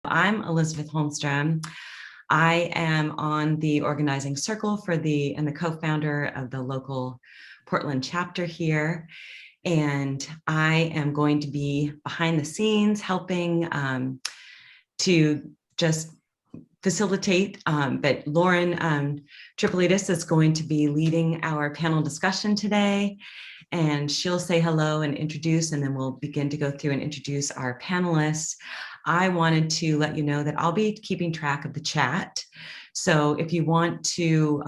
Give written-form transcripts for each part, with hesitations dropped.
I'm Elizabeth Holmstrom. I am on the organizing circle and the co-founder of the local Portland chapter here. And I am going to be behind the scenes helping to just facilitate, but Lauren Tripolitis is going to be leading our panel discussion today. And she'll say hello and introduce, and then we'll begin to go through and introduce our panelists. I wanted to let you know that I'll be keeping track of the chat. So if you want to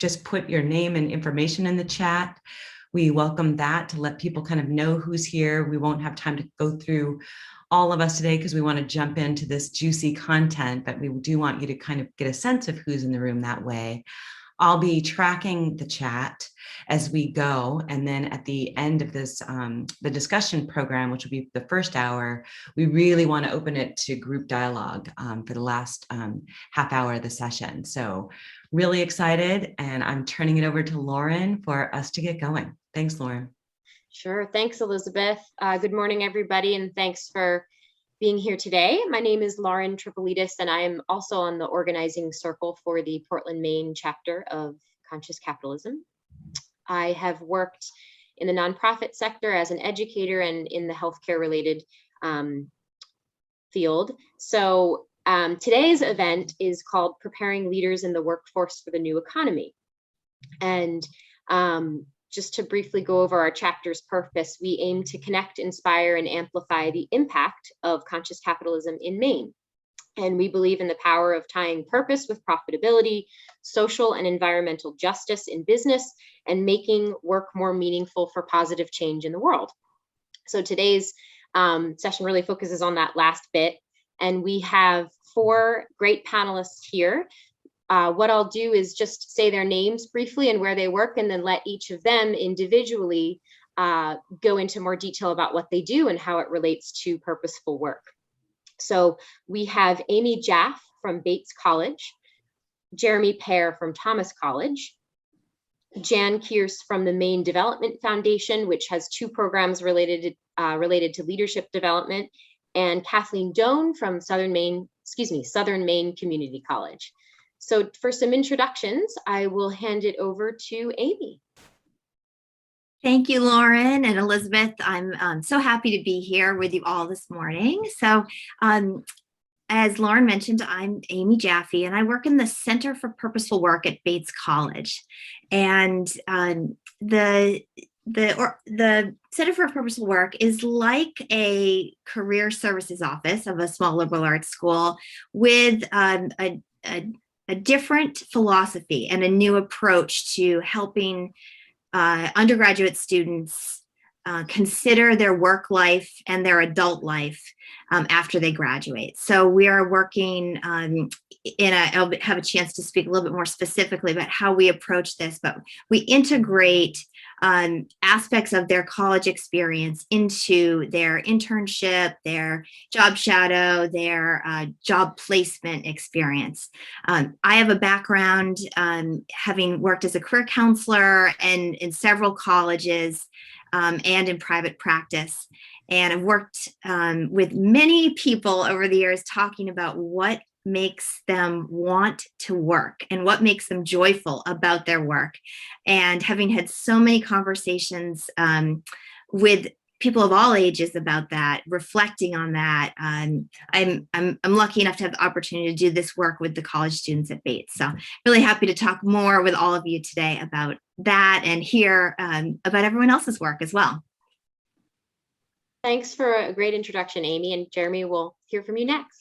just put your name and information in the chat, we welcome that to let people kind of know who's here. We won't have time to go through all of us today because we want to jump into this juicy content, but we do want you to kind of get a sense of who's in the room that way. I'll be tracking the chat as we go. And then at the end of this, the discussion program, which will be the first hour, we really want to open it to group dialogue for the last half hour of the session. So really excited. And I'm turning it over to Lauren for us to get going. Thanks, Lauren. Sure. Thanks, Elizabeth. Good morning, everybody, and thanks for being here today. My name is Laranjiro Tripolitis, and I am also on the organizing circle for the Portland, Maine chapter of Conscious Capitalism. I have worked in the nonprofit sector as an educator and in the healthcare related field. So today's event is called Preparing Leaders in the Workforce for the New Economy. And just to briefly go over our chapter's purpose, we aim to connect, inspire, and amplify the impact of conscious capitalism in Maine. And we believe in the power of tying purpose with profitability, social and environmental justice in business, and making work more meaningful for positive change in the world. So today's session really focuses on that last bit. And we have 4 great panelists here. What I'll do is just say their names briefly and where they work, and then let each of them individually go into more detail about what they do and how it relates to purposeful work. So we have Amy Jaffe from Bates College, Jeremy Pear from Thomas College, Jan Kearse from the Maine Development Foundation, which has 2 programs related to leadership development, and Kathleen Doan from Southern Maine Community College. So for some introductions, I will hand it over to Amy. Thank you, Lauren and Elizabeth. I'm so happy to be here with you all this morning. So as Lauren mentioned, I'm Amy Jaffe, and I work in the Center for Purposeful Work at Bates College. And the Center for Purposeful Work is like a career services office of a small liberal arts school with a different philosophy and a new approach to helping undergraduate students consider their work life and their adult life after they graduate. So we are working I'll have a chance to speak a little bit more specifically about how we approach this, but we integrate aspects of their college experience into their internship, their job shadow, their job placement experience. I have a background having worked as a career counselor and in several colleges and in private practice. And I've worked with many people over the years talking about what makes them want to work and what makes them joyful about their work. And having had so many conversations with people of all ages about that, reflecting on that, I'm lucky enough to have the opportunity to do this work with the college students at Bates. So really happy to talk more with all of you today about that and hear about everyone else's work as well. Thanks for a great introduction, Amy, and Jeremy, we'll hear from you next.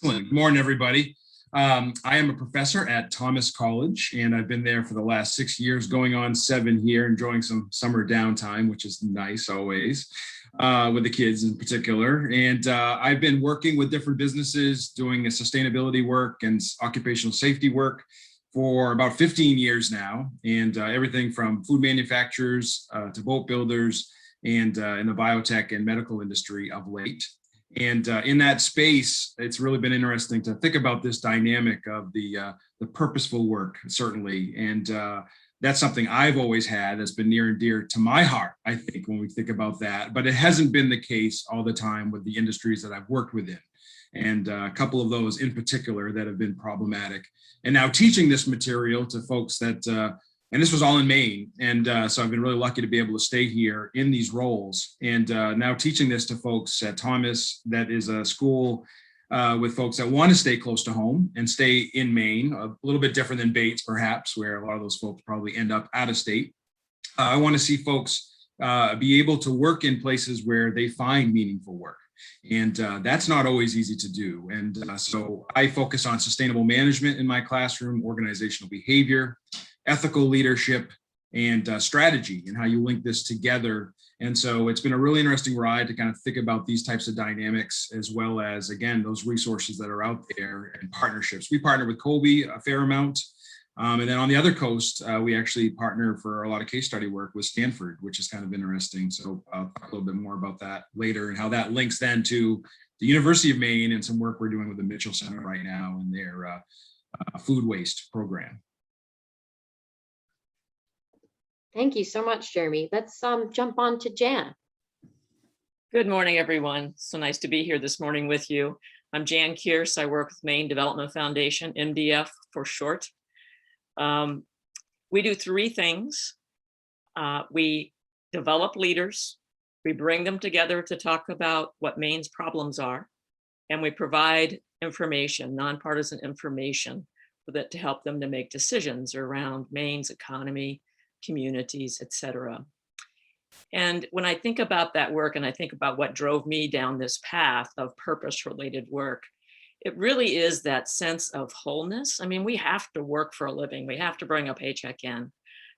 Excellent. Good morning, everybody. I am a professor at Thomas College, and I've been there for the last 6 years, going on 7 here, enjoying some summer downtime, which is nice always, with the kids in particular. And I've been working with different businesses, doing sustainability work and occupational safety work for about 15 years now, and everything from food manufacturers to boat builders and in the biotech and medical industry of late. And in that space, it's really been interesting to think about this dynamic of the purposeful work, certainly. And that's something I've always had that's been near and dear to my heart, I think, when we think about that. But it hasn't been the case all the time with the industries that I've worked within. and a couple of those in particular that have been problematic. And now teaching this material to folks that, and this was all in Maine. And so I've been really lucky to be able to stay here in these roles. And now teaching this to folks at Thomas, that is a school with folks that want to stay close to home and stay in Maine, a little bit different than Bates, perhaps, where a lot of those folks probably end up out of state. I want to see folks be able to work in places where they find meaningful work. And that's not always easy to do. And so I focus on sustainable management in my classroom, organizational behavior, ethical leadership, and strategy, and how you link this together. And so it's been a really interesting ride to kind of think about these types of dynamics, as well as, again, those resources that are out there and partnerships. We partner with Colby a fair amount. And then on the other coast, we actually partner for a lot of case study work with Stanford, which is kind of interesting. So I'll talk a little bit more about that later and how that links then to the University of Maine and some work we're doing with the Mitchell Center right now in their food waste program. Thank you so much, Jeremy. Let's jump on to Jan. Good morning, everyone. So nice to be here this morning with you. I'm Jan Kearse. I work with Maine Development Foundation, MDF for short. We do three things. We develop leaders, we bring them together to talk about what Maine's problems are, and we provide information, nonpartisan information, to help them to make decisions around Maine's economy, communities, etc. And when I think about that work, and I think about what drove me down this path of purpose-related work, it really is that sense of wholeness. I mean, we have to work for a living. We have to bring a paycheck in,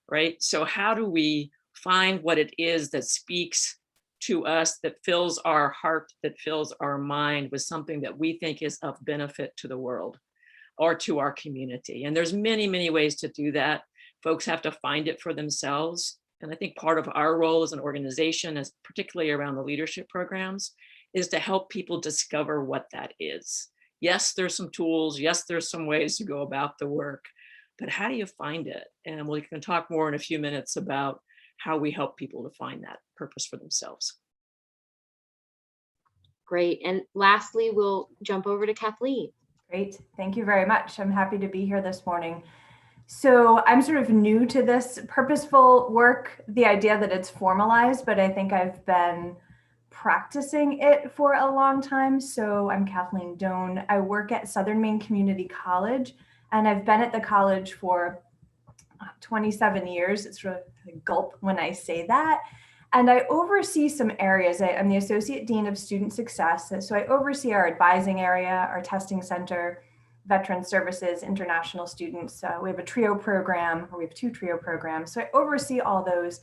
right? So how do we find what it is that speaks to us, that fills our heart, that fills our mind with something that we think is of benefit to the world or to our community? And there's many, many ways to do that. Folks have to find it for themselves. And I think part of our role as an organization, as particularly around the leadership programs, is to help people discover what that is. Yes, there's some tools. Yes, there's some ways to go about the work, but how do you find it? And we can talk more in a few minutes about how we help people to find that purpose for themselves. Great. And lastly, we'll jump over to Kathleen. Great. Thank you very much. I'm happy to be here this morning. So I'm sort of new to this purposeful work, the idea that it's formalized, but I think I've been practicing it for a long time. So I'm Kathleen Doan. I work at Southern Maine Community College, and I've been at the college for 27 years. It's sort of a gulp when I say that. And I oversee some areas. I'm the Associate Dean of Student Success. So I oversee our advising area, our testing center, veteran services, international students. We have a TRIO program, or we have 2 TRIO programs. So I oversee all those.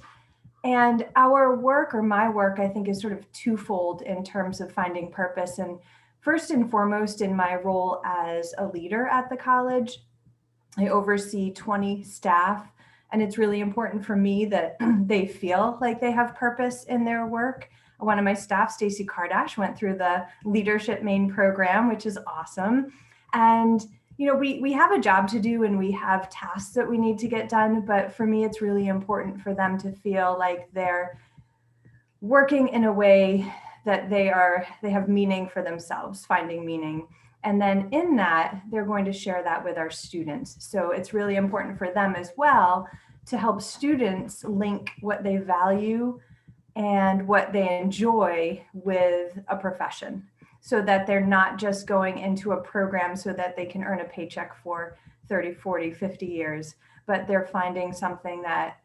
And our work, or my work, I think is sort of twofold in terms of finding purpose. And first and foremost, in my role as a leader at the college, I oversee 20 staff. And it's really important for me that they feel like they have purpose in their work. One of my staff, Stacy Kardash, went through the Leadership Maine program, which is awesome. And you know, we have a job to do and we have tasks that we need to get done, but for me, it's really important for them to feel like they're working in a way that they have meaning for themselves, finding meaning. And then in that, they're going to share that with our students. So it's really important for them as well to help students link what they value and what they enjoy with a profession, so that they're not just going into a program so that they can earn a paycheck for 30, 40, 50 years, but they're finding something that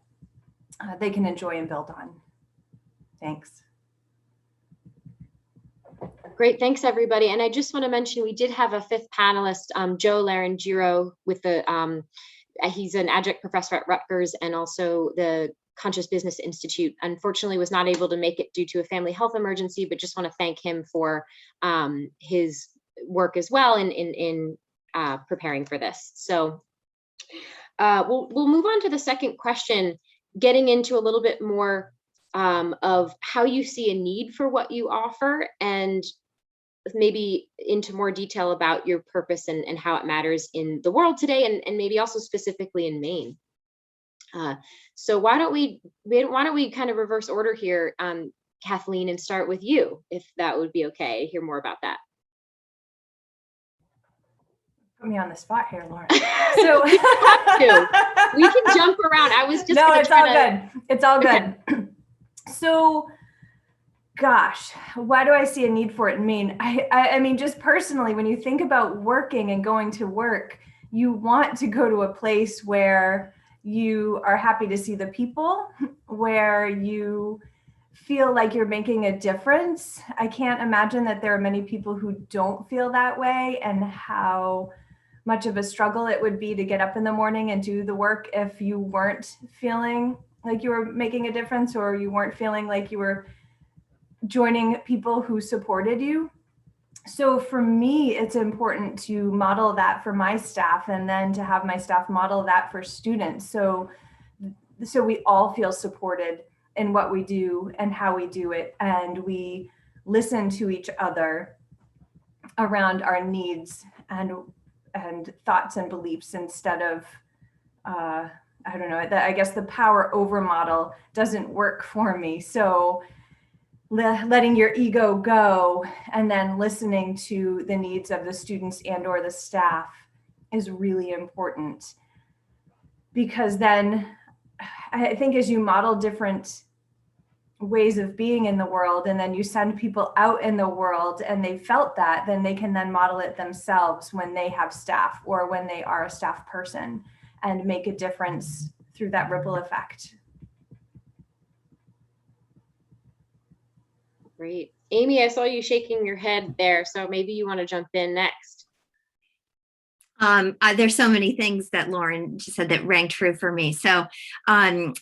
they can enjoy and build on. Thanks. Great, thanks everybody. And I just want to mention, we did have a 5th panelist, Joe Laranjiro, with the, he's an adjunct professor at Rutgers and also the Conscious Business Institute. Unfortunately was not able to make it due to a family health emergency, but just want to thank him for his work as well in preparing for this. So we'll move on to the second question, getting into a little bit more of how you see a need for what you offer, and maybe into more detail about your purpose and how it matters in the world today, and maybe also specifically in Maine. So why don't we kind of reverse order here, Kathleen, and start with you, if that would be okay. Hear more about that. Put me on the spot here, Lauren. So We can jump around. I was just no, gonna it's try all to- good. It's all good. So, gosh, why do I see a need for it in Maine? I mean, just personally, when you think about working and going to work, you want to go to a place where you are happy to see the people, where you feel like you're making a difference. I can't imagine that there are many people who don't feel that way, and how much of a struggle it would be to get up in the morning and do the work if you weren't feeling like you were making a difference, or you weren't feeling like you were joining people who supported you. So for me, it's important to model that for my staff, and then to have my staff model that for students. So we all feel supported in what we do and how we do it, and we listen to each other around our needs and thoughts and beliefs, instead of I don't know, I guess the power over model doesn't work for me. So letting your ego go and then listening to the needs of the students and or the staff is really important, because then I think as you model different ways of being in the world, and then you send people out in the world and they felt that, then they can then model it themselves when they have staff, or when they are a staff person, and make a difference through that ripple effect. Great. Amy, I saw you shaking your head there, so maybe you want to jump in next. There's so many things that Lauren just said that rang true for me. So, and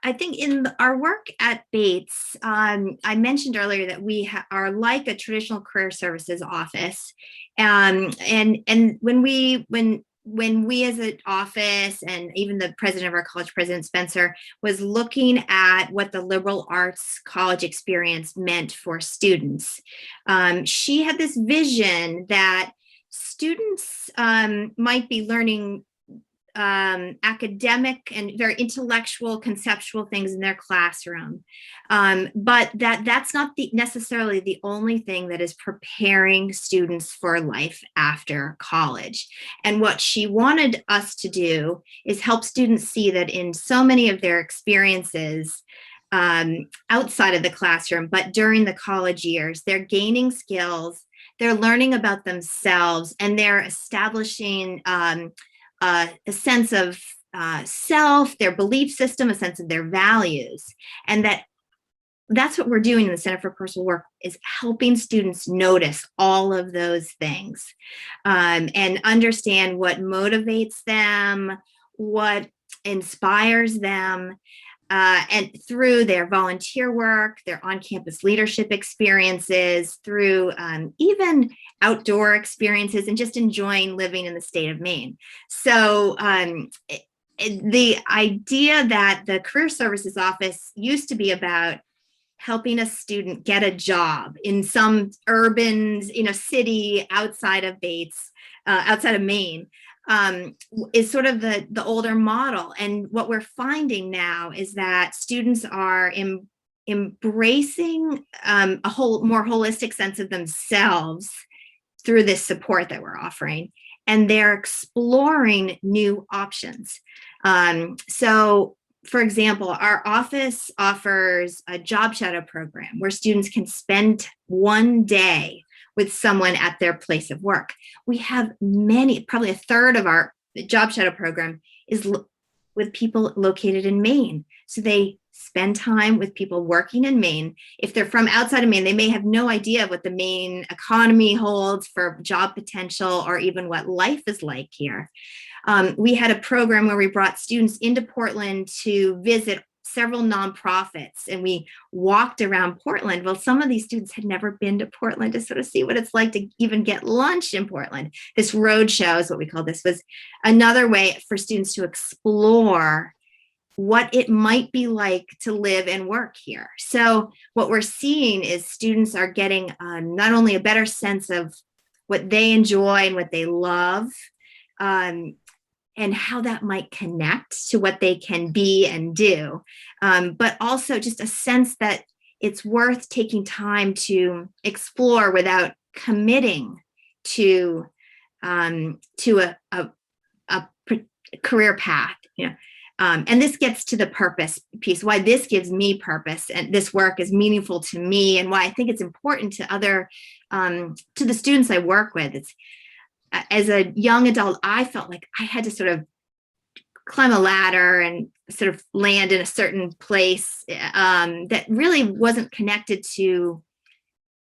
I think in our work at Bates, I mentioned earlier that we are like a traditional career services office. And when we as an office, and even the president of our college, President Spencer, was looking at what the liberal arts college experience meant for students, she had this vision that students might be learning academic and very intellectual, conceptual things in their classroom, but that's not necessarily the only thing that is preparing students for life after college. And what she wanted us to do is help students see that in so many of their experiences outside of the classroom, but during the college years, they're gaining skills, they're learning about themselves, and they're establishing a sense of self, their belief system, a sense of their values. And that's what we're doing in the Center for Purposeful Work, is helping students notice all of those things, and understand what motivates them, what inspires them, and through their volunteer work, their on-campus leadership experiences, through even outdoor experiences, and just enjoying living in the state of Maine. So the idea that the Career Services Office used to be about helping a student get a job in some urban, city outside of Bates, outside of Maine, is sort of the older model. And what we're finding now is that students are embracing a more holistic sense of themselves through this support that we're offering, and they're exploring new options. So, for example, our office offers a job shadow program where students can spend one day with someone at their place of work. We have probably a third of our job shadow program is with people located in Maine. So they spend time with people working in Maine. If they're from outside of Maine, they may have no idea what the Maine economy holds for job potential, or even what life is like here. We had a program where we brought students into Portland to visit several nonprofits, and we walked around Portland. Well, some of these students had never been to Portland to sort of see what it's like to even get lunch in Portland. This road show is what we call this, was another way for students to explore what it might be like to live and work here. So what we're seeing is students are getting not only a better sense of what they enjoy and what they love, and how that might connect to what they can be and do, but also just a sense that it's worth taking time to explore without committing to to a career path. And this gets to the purpose piece, why this gives me purpose and this work is meaningful to me, and why I think it's important to to the students I work with. It's, as a young adult, I felt like I had to sort of climb a ladder and sort of land in a certain place that really wasn't connected to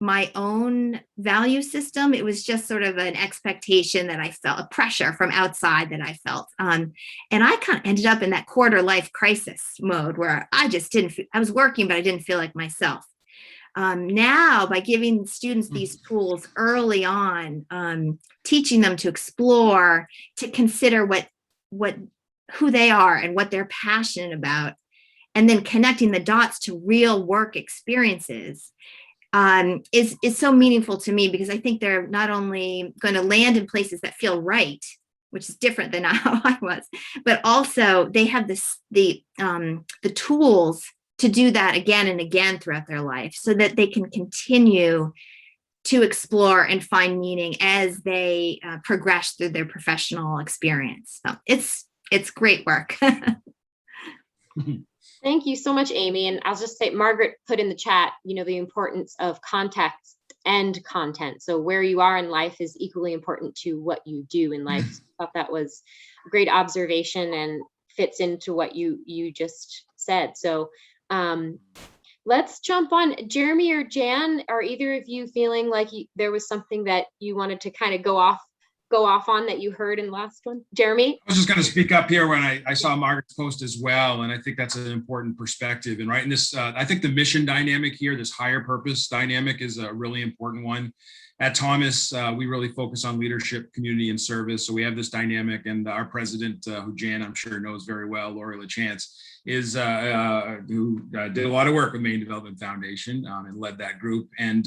my own value system. It was just sort of an expectation that I felt, a pressure from outside that I felt. And I kind of ended up in that quarter life crisis mode where I just I was working, but I didn't feel like myself. Now, by giving students these tools early on, teaching them to explore, to consider who they are and what they're passionate about, and then connecting the dots to real work experiences, is so meaningful to me, because I think they're not only going to land in places that feel right, which is different than how I was, but also they have the tools to do that again and again throughout their life, so that they can continue to explore and find meaning as they progress through their professional experience. So it's great work. Thank you so much, Amy. And I'll just say, Margaret put in the chat, the importance of context and content. So where you are in life is equally important to what you do in life. So I thought that was a great observation and fits into what you just said. So let's jump on. Jeremy or Jan, are either of you feeling like there was something that you wanted to kind of go off on that you heard in the last one? Jeremy? I was just going to speak up here when I saw Margaret's post as well, and I think that's an important perspective. And right in this, I think the mission dynamic here, this higher purpose dynamic, is a really important one. At Thomas, we really focus on leadership, community, and service. So we have this dynamic, and our president, who Jan, I'm sure, knows very well, Lori LaChance, is who did a lot of work with Maine Development Foundation and led that group. And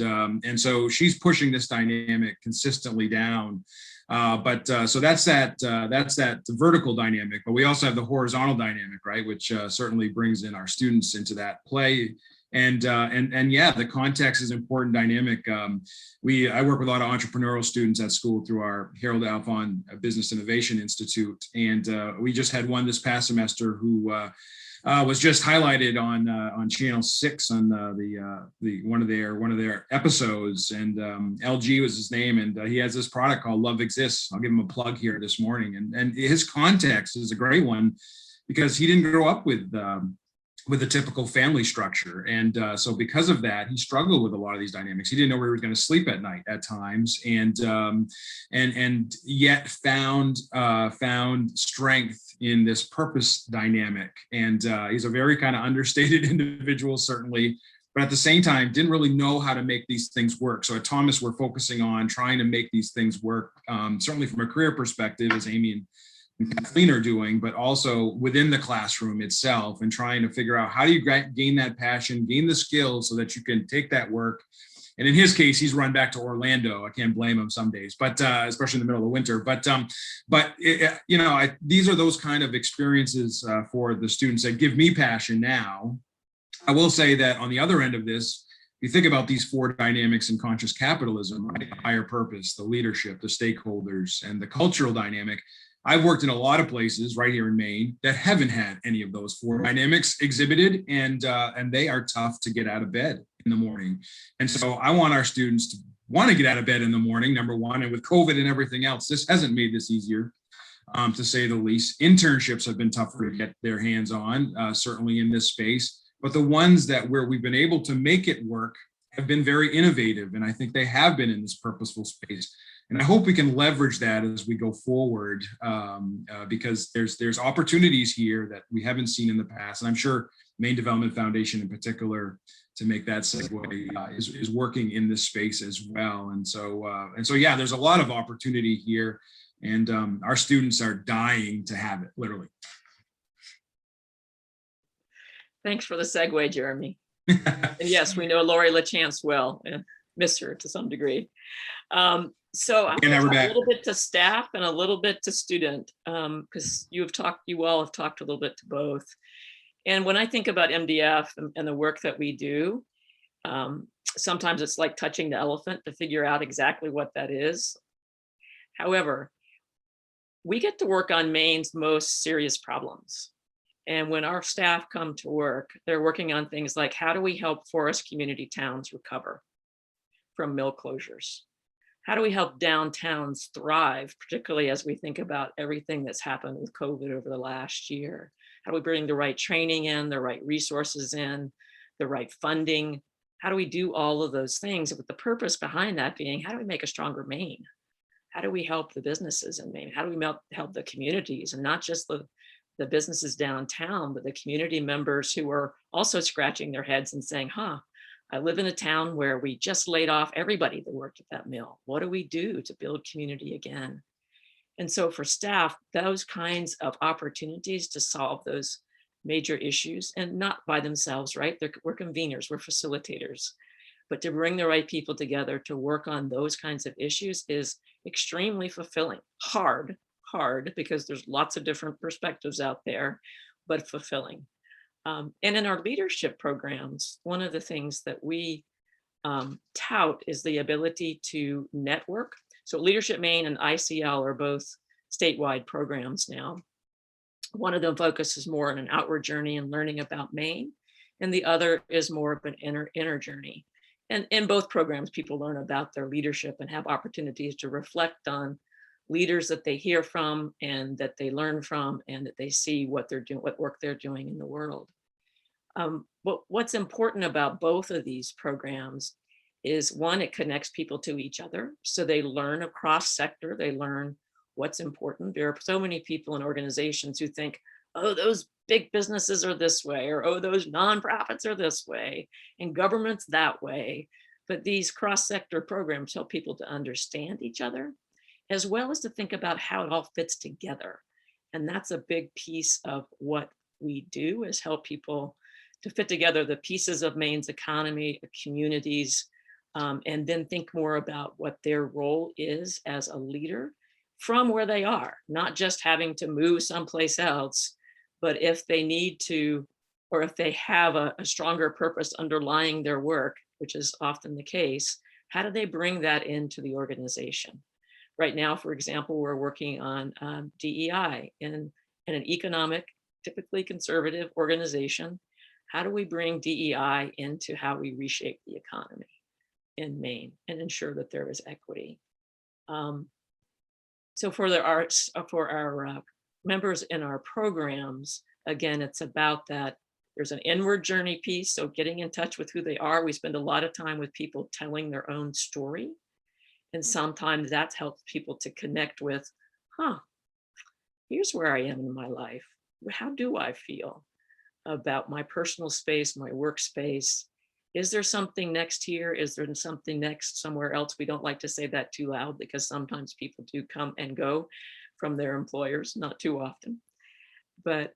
so she's pushing this dynamic consistently down. So that's that vertical dynamic, but we also have the horizontal dynamic, right, which certainly brings in our students into that play. And yeah, the context is an important dynamic. I work with a lot of entrepreneurial students at school through our Harold Alfon Business Innovation Institute, and we just had one this past semester who was just highlighted on Channel 6 on the one of their episodes, and LG was his name, and he has this product called Love Exists. I'll give him a plug here this morning, and his context is a great one because he didn't grow up with a typical family structure, and so because of that, he struggled with a lot of these dynamics. He didn't know where he was going to sleep at night at times, and yet found strength in this purpose dynamic. And he's a very kind of understated individual, certainly, but at the same time, didn't really know how to make these things work. So at Thomas, we're focusing on trying to make these things work, certainly from a career perspective, as Amy and Kathleen are doing, but also within the classroom itself, and trying to figure out how do you gain that passion, gain the skills so that you can take that work. And in his case, he's run back to Orlando. I can't blame him some days, but especially in the middle of winter. But these are those kind of experiences for the students that give me passion now. I will say that on the other end of this, you think about these four dynamics in conscious capitalism, right? The higher purpose, the leadership, the stakeholders, and the cultural dynamic. I've worked in a lot of places right here in Maine that haven't had any of those four dynamics exhibited, and they are tough to get out of bed in the morning. And so I want our students to want to get out of bed in the morning, number one, and with COVID and everything else, this hasn't made this easier, to say the least. Internships have been tougher to get their hands on, certainly in this space, but the ones where we've been able to make it work have been very innovative, and I think they have been in this purposeful space. And I hope we can leverage that as we go forward, because there's opportunities here that we haven't seen in the past. And I'm sure Maine Development Foundation in particular, to make that segue, is working in this space as well. And so yeah, there's a lot of opportunity here, and our students are dying to have it, literally. Thanks for the segue, Jeremy. And yes, we know Lori LaChance well, and miss her to some degree. So I'm going to talk a little bit to staff and a little bit to student, because you all have talked a little bit to both. And when I think about MDF and the work that we do, sometimes it's like touching the elephant to figure out exactly what that is. However, we get to work on Maine's most serious problems. And when our staff come to work, they're working on things like, how do we help forest community towns recover from mill closures? How do we help downtowns thrive, particularly as we think about everything that's happened with COVID over the last year? How do we bring the right training in, the right resources in, the right funding? How do we do all of those things with the purpose behind that being, how do we make a stronger Maine? How do we help the businesses in Maine? How do we help the communities, and not just the businesses downtown, but the community members who are also scratching their heads and saying, I live in a town where we just laid off everybody that worked at that mill. What do we do to build community again? And so for staff, those kinds of opportunities to solve those major issues, and not by themselves, right? We're conveners, we're facilitators, but to bring the right people together to work on those kinds of issues is extremely fulfilling. Hard because there's lots of different perspectives out there, but fulfilling. And in our leadership programs, one of the things that we tout is the ability to network. So Leadership Maine and ICL are both statewide programs now. One of them focuses more on an outward journey and learning about Maine, and the other is more of an inner journey. And in both programs, people learn about their leadership and have opportunities to reflect on leaders that they hear from and that they learn from, and that they see what they're doing, what work they're doing in the world. But what's important about both of these programs is, one, it connects people to each other. So they learn across sector, they learn what's important. There are so many people in organizations who think, oh, those big businesses are this way, or oh, those nonprofits are this way, and government's that way. But these cross-sector programs help people to understand each other, as well as to think about how it all fits together. And that's a big piece of what we do, is help people to fit together the pieces of Maine's economy, communities, and then think more about what their role is as a leader from where they are, not just having to move someplace else, but if they need to, or if they have a stronger purpose underlying their work, which is often the case, how do they bring that into the organization? Right now, for example, we're working on DEI in an economic, typically conservative organization. How do we bring DEI into how we reshape the economy in Maine and ensure that there is equity? So for our members in our programs, again, it's about that. There's an inward journey piece, so getting in touch with who they are. We spend a lot of time with people telling their own story. And sometimes that helps people to connect with, here's where I am in my life. How do I feel about my personal space, my workspace? Is there something next here? Is there something next somewhere else? We don't like to say that too loud, because sometimes people do come and go from their employers, not too often. But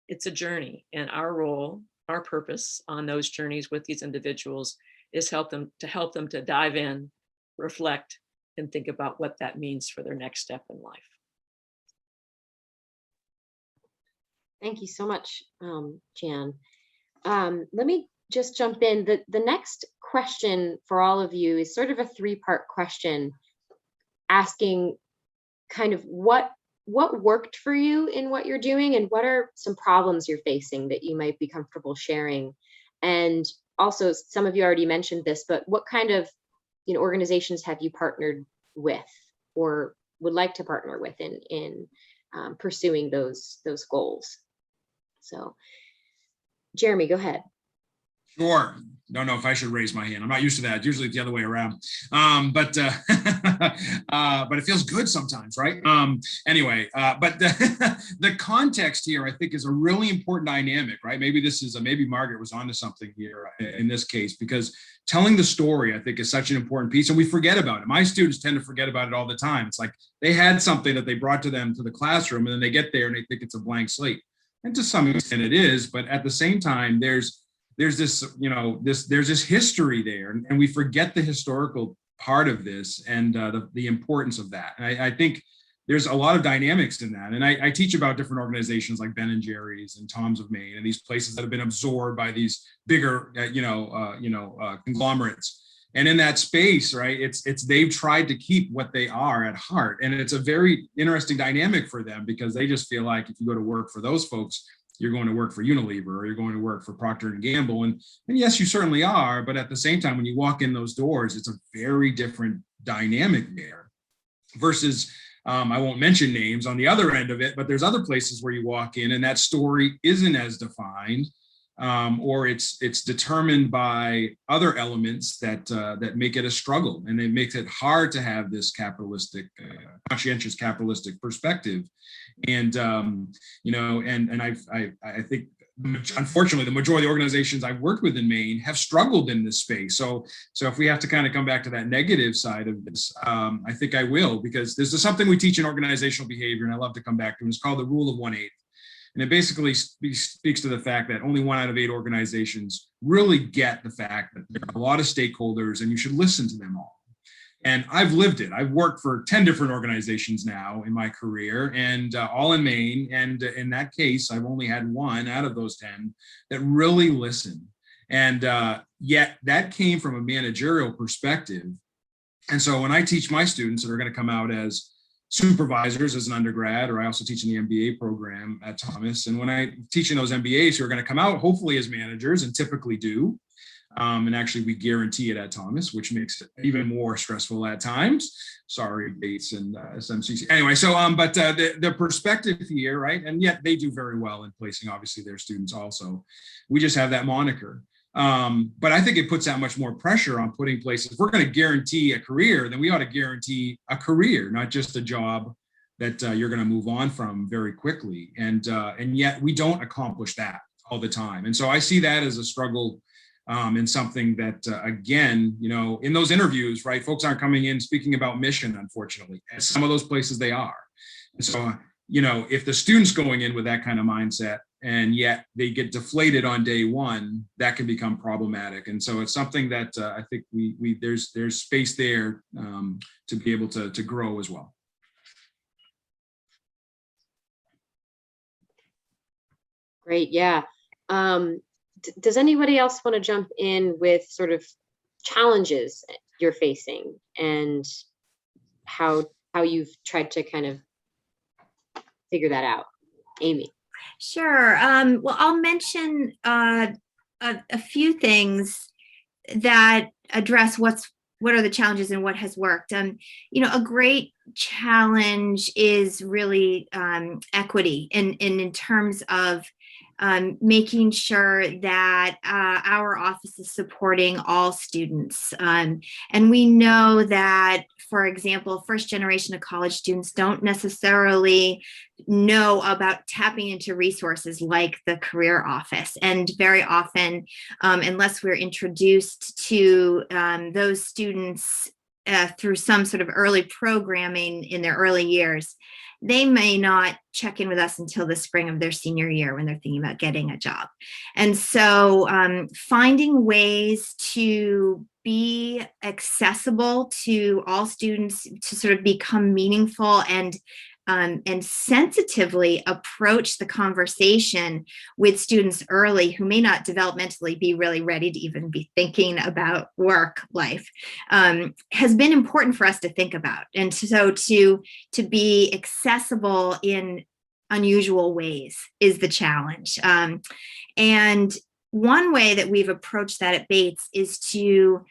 it's a journey, and our role, our purpose on those journeys with these individuals is help them to dive in, reflect, and think about what that means for their next step in life. Thank you so much, Jan. Let me just jump in. The next question for all of you is sort of a three-part question, asking kind of what worked for you in what you're doing, and what are some problems you're facing that you might be comfortable sharing. And also, some of you already mentioned this, but what kind of organizations have you partnered with or would like to partner with in pursuing those goals? So Jeremy, go ahead. Sure. Don't know if I should raise my hand. I'm not used to that. Usually it's the other way around. But it feels good sometimes, right? Anyway, but the context here, I think, is a really important dynamic, right? Maybe Margaret was onto something here in this case, because telling the story, I think, is such an important piece, and we forget about it. My students tend to forget about it all the time. It's like they had something that they brought to them to the classroom, and then they get there and they think it's a blank slate. And to some extent it is, but at the same time, there's this, there's this history there, and we forget the historical part of this and the importance of that. And I think there's a lot of dynamics in that. And I teach about different organizations like Ben & Jerry's and Tom's of Maine, and these places that have been absorbed by these bigger, conglomerates. And in that space, right, it's they've tried to keep what they are at heart. And it's a very interesting dynamic for them, because they just feel like if you go to work for those folks, you're going to work for Unilever, or you're going to work for Procter and Gamble. And yes, you certainly are. But at the same time, when you walk in those doors, it's a very different dynamic there versus, I won't mention names on the other end of it, but there's other places where you walk in and that story isn't as defined, or it's determined by other elements that make it a struggle, and it makes it hard to have this capitalistic, conscientious capitalistic perspective. And and I think, unfortunately, the majority of the organizations I've worked with in Maine have struggled in this space. So if we have to kind of come back to that negative side of this, I think I will, because this is something we teach in organizational behavior, and I love to come back to, and it's called the rule of 1/8. And it basically speaks to the fact that only 1 out of 8 organizations really get the fact that there are a lot of stakeholders and you should listen to them all. And I've lived it. I've worked for 10 different organizations now in my career, and all in Maine. And in that case, I've only had 1 out of those 10 that really listened. And yet that came from a managerial perspective. And so when I teach my students that are going to come out as supervisors as an undergrad, or I also teach in the MBA program at Thomas. And when I'm teaching those MBAs who are going to come out, hopefully as managers, and typically do, and actually we guarantee it at Thomas, which makes it even more stressful at times. Sorry, Bates and SMCC. Anyway, so, but the perspective here, right? And yet they do very well in placing, obviously, their students also. We just have that moniker. But I think it puts that much more pressure on putting places. If we're going to guarantee a career, then we ought to guarantee a career, not just a job that you're going to move on from very quickly. And yet we don't accomplish that all the time. And so I see that as a struggle, and something that, again, in those interviews, right, folks aren't coming in speaking about mission, unfortunately. At some of those places they are. And so, if the student's going in with that kind of mindset, and yet they get deflated on day one, that can become problematic. And so it's something that I think there's space there to be able to grow as well. Great, yeah. Does anybody else want to jump in with sort of challenges you're facing and how you've tried to kind of figure that out? Amy. Sure. Well, I'll mention a few things that address what are the challenges and what has worked. A great challenge is really equity in terms of making sure that our office is supporting all students. And we know that, for example, first generation of college students don't necessarily know about tapping into resources like the career office. And very often, unless we're introduced to those students through some sort of early programming in their early years, they may not check in with us until the spring of their senior year when they're thinking about getting a job. And so finding ways to be accessible to all students, to sort of become meaningful and sensitively approach the conversation with students early who may not developmentally be really ready to even be thinking about work life has been important for us to think about. And so to be accessible in unusual ways is the challenge. And one way that we've approached that at Bates is to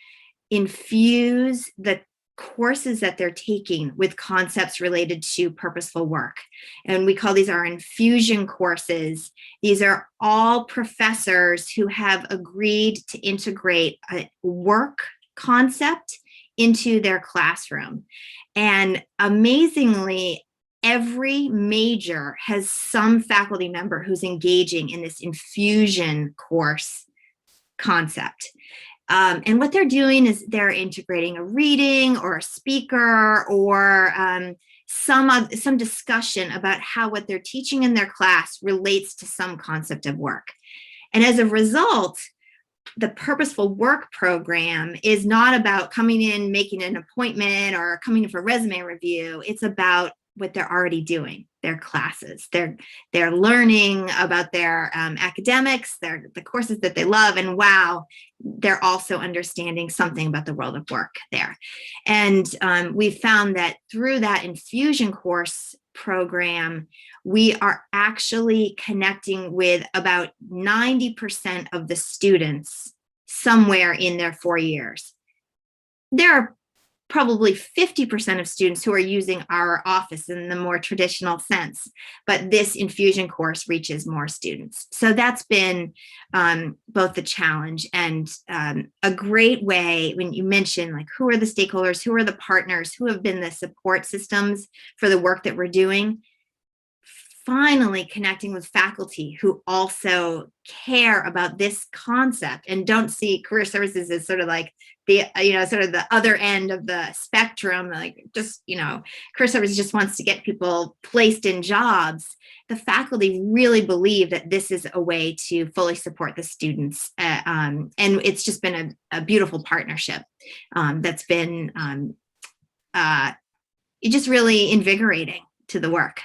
infuse the courses that they're taking with concepts related to purposeful work. And we call these our infusion courses. These are all professors who have agreed to integrate a work concept into their classroom. And amazingly, every major has some faculty member who's engaging in this infusion course concept. And what they're doing is they're integrating a reading or a speaker or some discussion about how what they're teaching in their class relates to some concept of work. And as a result, the purposeful work program is not about coming in, making an appointment or coming in for resume review. It's about what they're already doing, their classes. They're learning about their academics, the courses that they love, and wow, they're also understanding something about the world of work there. And we found that through that infusion course program, we are actually connecting with about 90% of the students somewhere in their 4 years. There are probably 50% of students who are using our office in the more traditional sense, but this infusion course reaches more students. So that's been both the challenge and a great way. When you mention like, who are the stakeholders, who are the partners, who have been the support systems for the work that we're doing, finally connecting with faculty who also care about this concept and don't see career services as sort of like the, sort of the other end of the spectrum, like just, career services just wants to get people placed in jobs. The faculty really believe that this is a way to fully support the students. And it's just been a beautiful partnership that's been just really invigorating to the work.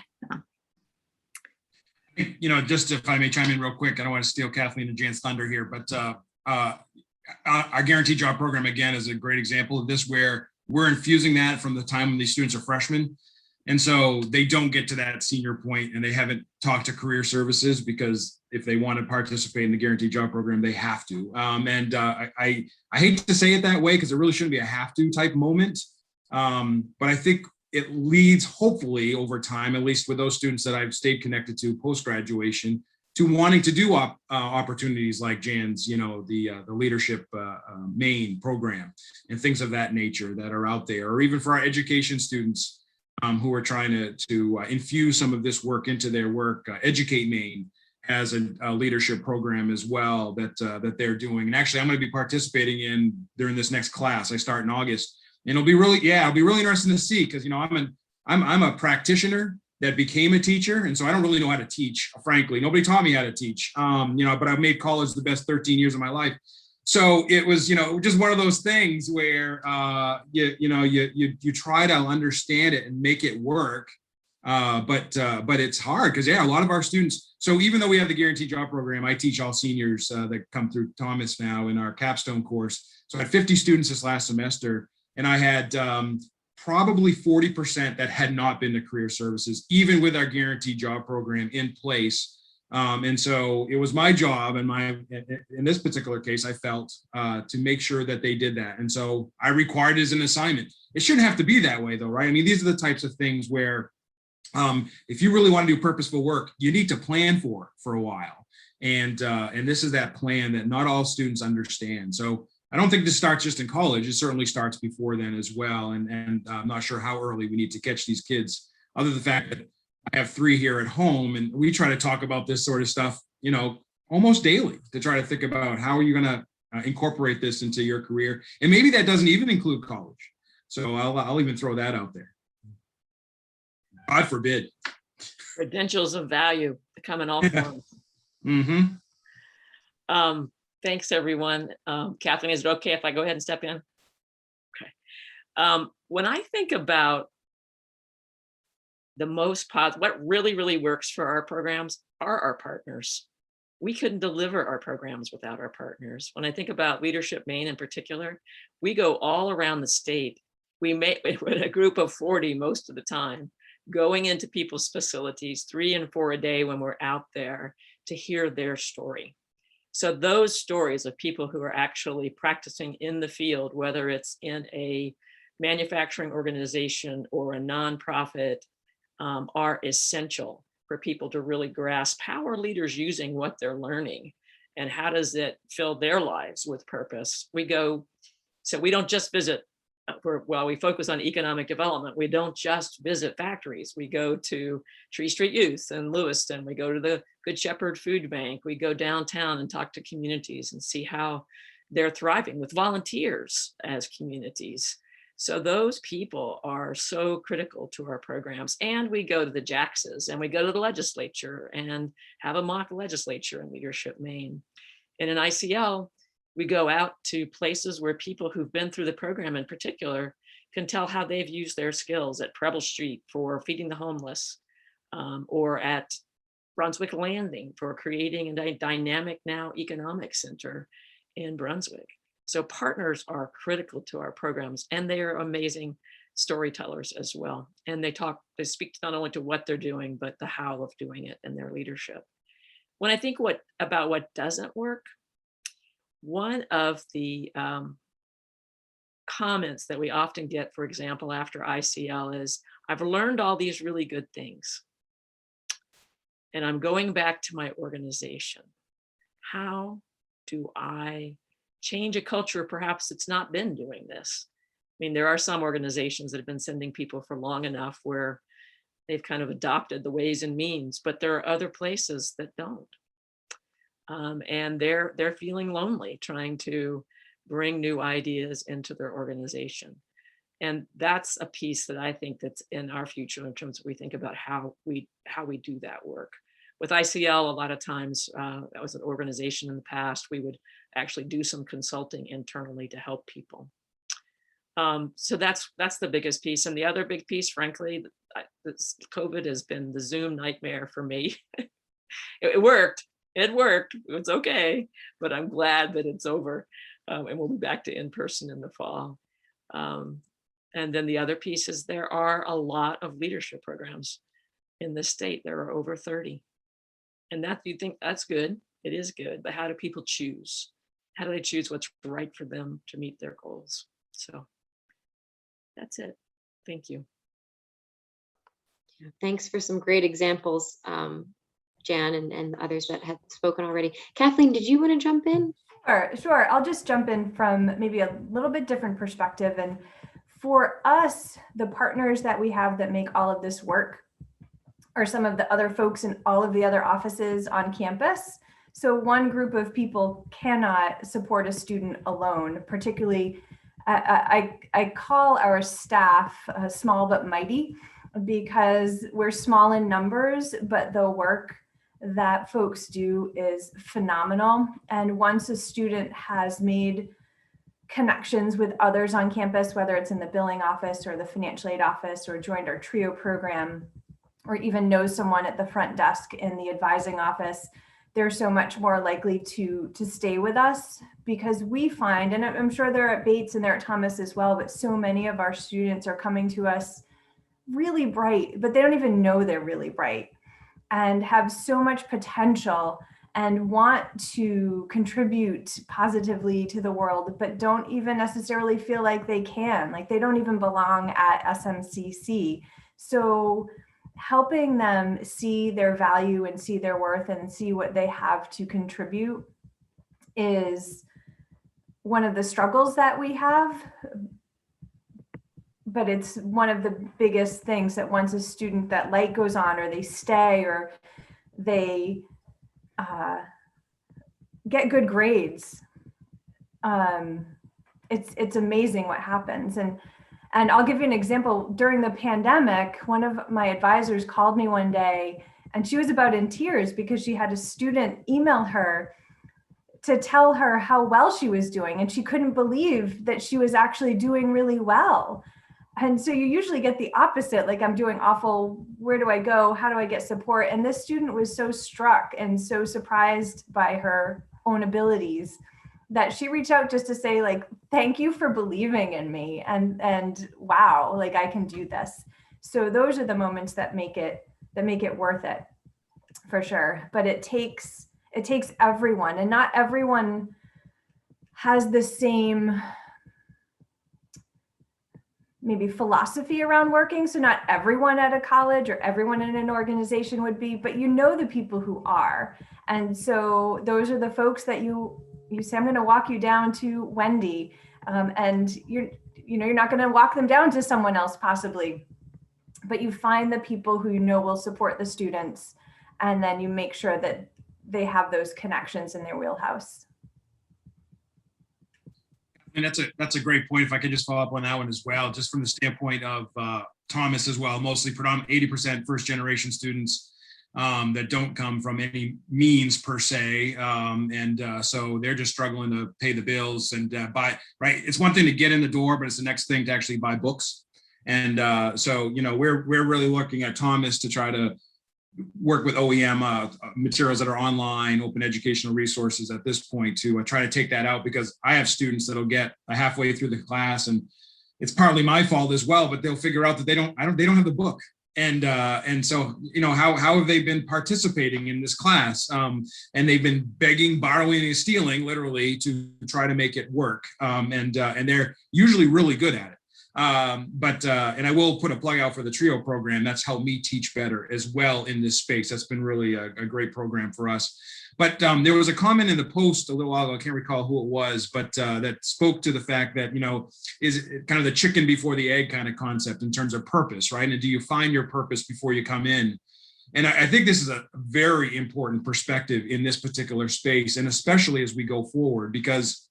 Just if I may chime in real quick, I don't want to steal Kathleen and Jan's thunder here, but our guaranteed job program, again, is a great example of this, where we're infusing that from the time when these students are freshmen. And so they don't get to that senior point and they haven't talked to career services, because if they want to participate in the guaranteed job program, they have to. I hate to say it that way, because it really shouldn't be a have to type moment. But I think it leads, hopefully over time, at least with those students that I've stayed connected to post-graduation, to wanting to do opportunities like Jan's, the leadership Maine program and things of that nature that are out there, or even for our education students who are trying to infuse some of this work into their work. Educate Maine has a leadership program as well that they're doing. And actually, I'm going to be participating in during this next class. I start in August. And it'll be really interesting to see, because I'm a practitioner that became a teacher, and so I don't really know how to teach. Frankly, nobody taught me how to teach. But I've made college the best 13 years of my life. So it was, just one of those things where you try to understand it and make it work, but it's hard because a lot of our students. So even though we have the guaranteed job program, I teach all seniors that come through Thomas now in our capstone course. So I had 50 students this last semester. And I had probably 40% that had not been to career services, even with our guaranteed job program in place. And so it was my job, and in this particular case, I felt to make sure that they did that. And so I required it as an assignment. It shouldn't have to be that way, though, right? I mean, these are the types of things where if you really want to do purposeful work, you need to plan for a while. And this is that plan that not all students understand. So I don't think this starts just in college. It certainly starts before then as well. And I'm not sure how early we need to catch these kids, other than the fact that I have 3 here at home, and we try to talk about this sort of stuff, almost daily, to try to think about how are you going to incorporate this into your career. And maybe that doesn't even include college. So I'll even throw that out there. God forbid. Credentials of value come in all forms. Mm-hmm. Thanks, everyone. Kathleen, is it okay if I go ahead and step in? Okay. When I think about the most positive, what really, really works for our programs are our partners. We couldn't deliver our programs without our partners. When I think about Leadership Maine in particular, we go all around the state. We're in a group of 40 most of the time, going into people's facilities 3 and 4 a day when we're out there to hear their story. So those stories of people who are actually practicing in the field, whether it's in a manufacturing organization or a nonprofit, are essential for people to really grasp how are leaders using what they're learning and how does it fill their lives with purpose. We don't just visit, while we focus on economic development, we don't just visit factories. We go to Tree Street Youth in Lewiston. We go to the Good Shepherd Food Bank. We go downtown and talk to communities and see how they're thriving with volunteers as communities. So those people are so critical to our programs. And we go to the JAXs and we go to the legislature and have a mock legislature in Leadership Maine. And in ICL, We go out to places where people who've been through the program in particular can tell how they've used their skills at Preble Street for feeding the homeless, or at Brunswick Landing for creating a dynamic now economic center in Brunswick. So partners are critical to our programs, and they are amazing storytellers as well. And they speak not only to what they're doing, but the how of doing it and their leadership. When I think about what doesn't work, one of the comments that we often get, for example, after ICL is, I've learned all these really good things, and I'm going back to my organization. How do I change a culture perhaps that's not been doing this? I mean, there are some organizations that have been sending people for long enough where they've kind of adopted the ways and means, but there are other places that don't. And they're feeling lonely trying to bring new ideas into their organization. And that's a piece that I think that's in our future in terms of we think about how we do that work. With ICL, a lot of times, that was an organization in the past, we would actually do some consulting internally to help people. So that's the biggest piece. And the other big piece, frankly, COVID has been the Zoom nightmare for me. It worked. It's okay, but I'm glad that it's over, and we'll be back to in-person in the fall. And then the other piece is there are a lot of leadership programs in the state. There are over 30. And that, you think that's good. It is good, but how do people choose? How do they choose what's right for them to meet their goals? So that's it. Thank you. Yeah, thanks for some great examples, Jan, and others that have spoken already. Kathleen, did you want to jump in? Sure. I'll just jump in from maybe a little bit different perspective. And for us, the partners that we have that make all of this work are some of the other folks in all of the other offices on campus. So one group of people cannot support a student alone, particularly I call our staff small but mighty, because we're small in numbers, but the work that folks do is phenomenal. And once a student has made connections with others on campus, whether it's in the billing office or the financial aid office, or joined our TRIO program, or even knows someone at the front desk in the advising office, they're so much more likely to stay with us, because we find, and I'm sure they're at Bates and they're at Thomas as well, but so many of our students are coming to us really bright, but they don't even know they're really bright, and have so much potential and want to contribute positively to the world, but don't even necessarily feel like they can, like they don't even belong at SMCC. So helping them see their value and see their worth and see what they have to contribute is one of the struggles that we have. But it's one of the biggest things that once a student, that light goes on, or they stay, or they get good grades, it's amazing what happens. And I'll give you an example. During the pandemic, one of my advisors called me one day, and she was about in tears because she had a student email her to tell her how well she was doing, and she couldn't believe that she was actually doing really well. And so you usually get the opposite, like, I'm doing awful, where do I go? How do I get support? And this student was so struck and so surprised by her own abilities that she reached out just to say, like, thank you for believing in me, and wow, like, I can do this. So those are the moments that make it worth it, for sure. But it takes everyone, and not everyone has the same maybe philosophy around working. So not everyone at a college or everyone in an organization would be, but you know the people who are. And so those are the folks that you say, I'm going to walk you down to Wendy, and you're not going to walk them down to someone else possibly, but you find the people who you know will support the students, and then you make sure that they have those connections in their wheelhouse. And that's a great point. If I could just follow up on that one as well, just from the standpoint of Thomas as well, mostly predominant 80% first generation students. that don't come from any means per se. So they're just struggling to pay the bills and buy, right? It's one thing to get in the door, but it's the next thing to actually buy books. And so, we're really looking at Thomas to try to work with OEM materials that are online, open educational resources at this point to try to take that out, because I have students that'll get halfway through the class, and it's partly my fault as well, but they'll figure out that they don't have the book. And so, how have they been participating in this class? And they've been begging, borrowing, and stealing literally to try to make it work. And they're usually really good at it. And I will put a plug out for the TRIO program. That's helped me teach better as well in this space. That's been really a great program for us. But there was a comment in the post a little while ago, I can't recall who it was, but that spoke to the fact that, is kind of the chicken before the egg kind of concept in terms of purpose, right? And do you find your purpose before you come in? And I think this is a very important perspective in this particular space, and especially as we go forward, because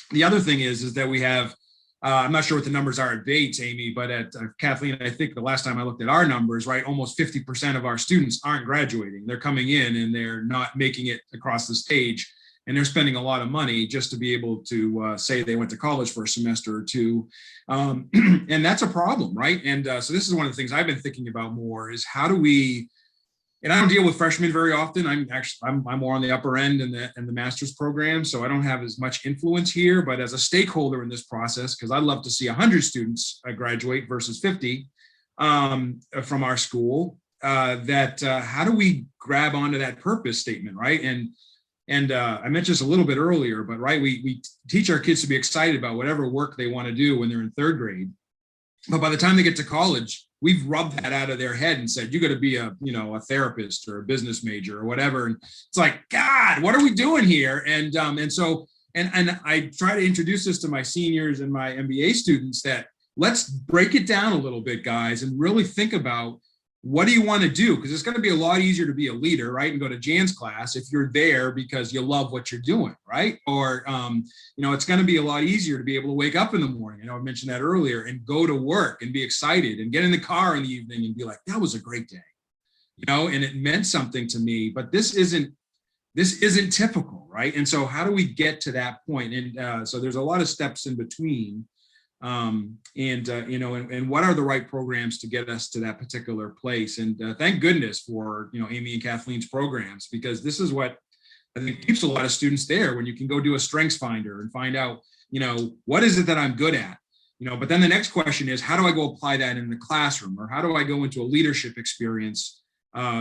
the other thing is that we have, I'm not sure what the numbers are at Bates, Amy, but at Kathleen, I think the last time I looked at our numbers, right, almost 50% of our students aren't graduating. They're coming in and they're not making it across the stage, and they're spending a lot of money just to be able to say they went to college for a semester or two. And that's a problem, right? And so this is one of the things I've been thinking about more is how do we, and I don't deal with freshmen very often. I'm more on the upper end in the master's program, so I don't have as much influence here. But as a stakeholder in this process, because I'd love to see 100 students graduate versus 50 from our school, how do we grab onto that purpose statement, right? And I mentioned this a little bit earlier, but right, we teach our kids to be excited about whatever work they want to do when they're in third grade. But by the time they get to college, we've rubbed that out of their head and said, you got to be a therapist or a business major or whatever. And it's like, God, what are we doing here? And I try to introduce this to my seniors and my MBA students that let's break it down a little bit, guys, and really think about what do you want to do? Because it's going to be a lot easier to be a leader, right? And go to Jan's class if you're there because you love what you're doing, right? Or, it's going to be a lot easier to be able to wake up in the morning. I mentioned that earlier, and go to work and be excited and get in the car in the evening and be like, that was a great day, and it meant something to me. But this isn't typical, right? And so how do we get to that point? And so there's a lot of steps in between. And what are the right programs to get us to that particular place? And thank goodness for, Amy and Kathleen's programs, because this is what I think keeps a lot of students there, when you can go do a strengths finder and find out, what is it that I'm good at? But then the next question is, how do I go apply that in the classroom? Or how do I go into a leadership experience?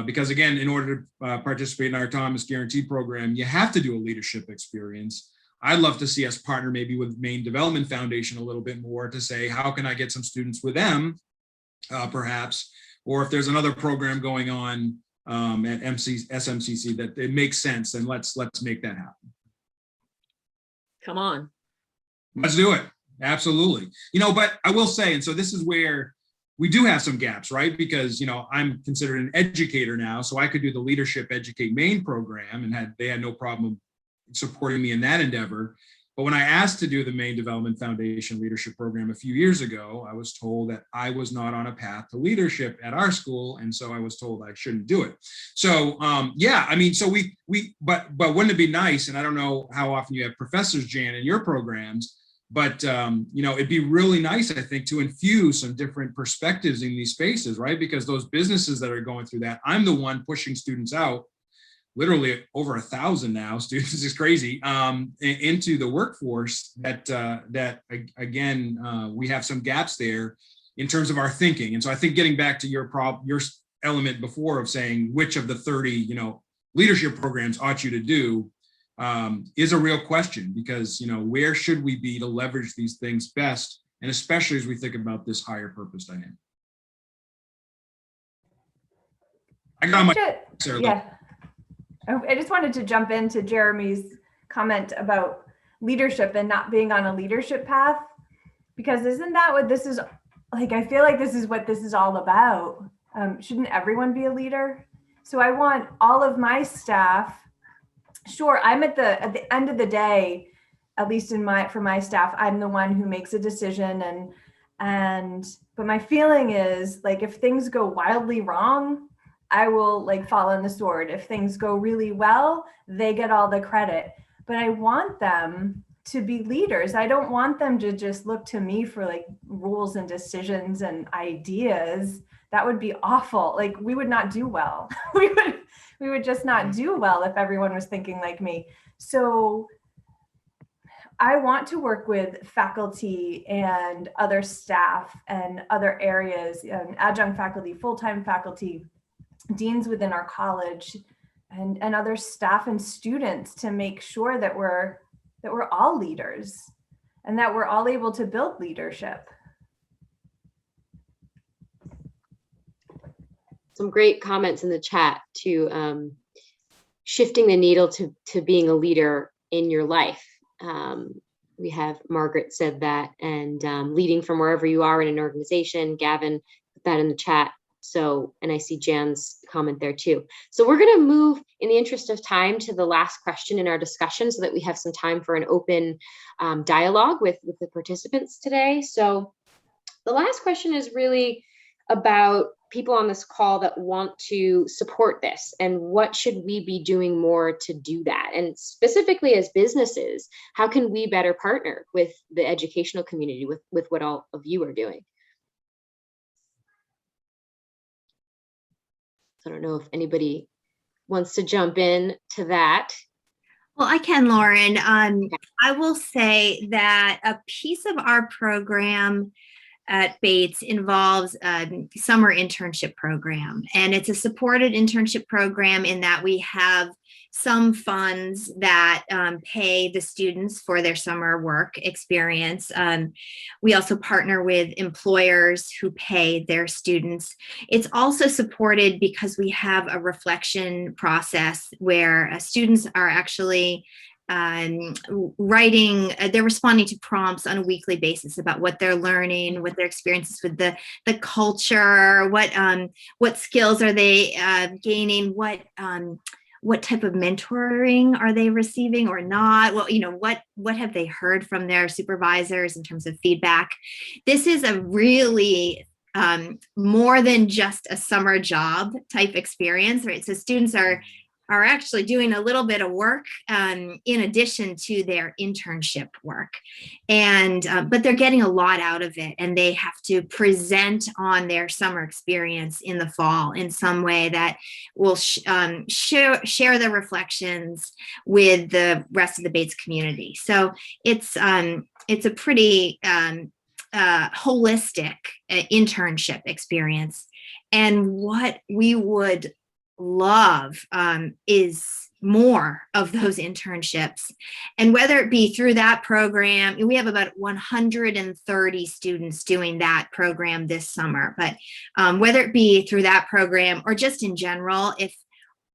Because again, in order to participate in our Thomas Guarantee program, you have to do a leadership experience. I'd love to see us partner maybe with Maine Development Foundation a little bit more to say, how can I get some students with them, perhaps, or if there's another program going on at SMCC that it makes sense, then let's make that happen. Come on. Let's do it. Absolutely. But I will say, and so this is where we do have some gaps, right? Because, I'm considered an educator now, so I could do the Leadership Educate Maine program, and they had no problem supporting me in that endeavor. But when I asked to do the Maine Development Foundation leadership program a few years ago, I was told that I was not on a path to leadership at our school, and so I was told I shouldn't do it. So but wouldn't it be nice? And I don't know how often you have professors, Jan, in your programs, but it'd be really nice, I think, to infuse some different perspectives in these spaces, right? Because those businesses that are going through that, I'm the one pushing students out, literally over 1,000 now students, is crazy, into the workforce that again, we have some gaps there in terms of our thinking. And so I think getting back to your element before of saying which of the 30, leadership programs ought you to do is a real question, because, where should we be to leverage these things best? And especially as we think about this higher purpose dynamic. I got my, Sarah, yeah. I just wanted to jump into Jeremy's comment about leadership and not being on a leadership path, because isn't that what this is like? I feel like this is what this is all about. Shouldn't everyone be a leader? So I want all of my staff. Sure, I'm at the end of the day, at least for my staff, I'm the one who makes a decision, but my feeling is like if things go wildly wrong, I will like fall on the sword. If things go really well, they get all the credit. But I want them to be leaders. I don't want them to just look to me for like rules and decisions and ideas. That would be awful. Like we would not do well. we would just not do well if everyone was thinking like me. So I want to work with faculty and other staff and other areas, adjunct faculty, full-time faculty, deans within our college, and other staff and students to make sure that we're all leaders and that we're all able to build leadership. Some great comments in the chat to shifting the needle to being a leader in your life. We have Margaret said that, and leading from wherever you are in an organization. Gavin put that in the chat. So, and I see Jan's comment there too. So we're going to move, in the interest of time, to the last question in our discussion so that we have some time for an open dialogue with the participants today. So the last question is really about people on this call that want to support this, and what should we be doing more to do that? And specifically as businesses, how can we better partner with the educational community with what all of you are doing? I don't know if anybody wants to jump in to that. Well, I can, Lauren. I will say that a piece of our program at Bates involves a summer internship program. And it's a supported internship program in that we have some funds that pay the students for their summer work experience. We also partner with employers who pay their students. It's also supported because we have a reflection process where students are actually writing, they're responding to prompts on a weekly basis about what they're learning, what their experiences with the culture, what skills are they gaining, what type of mentoring are they receiving or not? Well, what have they heard from their supervisors in terms of feedback? This is a really more than just a summer job type experience, right? So students are actually doing a little bit of work in addition to their internship work, and but they're getting a lot out of it, and they have to present on their summer experience in the fall in some way that will share their reflections with the rest of the Bates community. So it's a pretty holistic internship experience, and what we would love is more of those internships. And whether it be through that program, we have about 130 students doing that program this summer, but whether it be through that program or just in general, if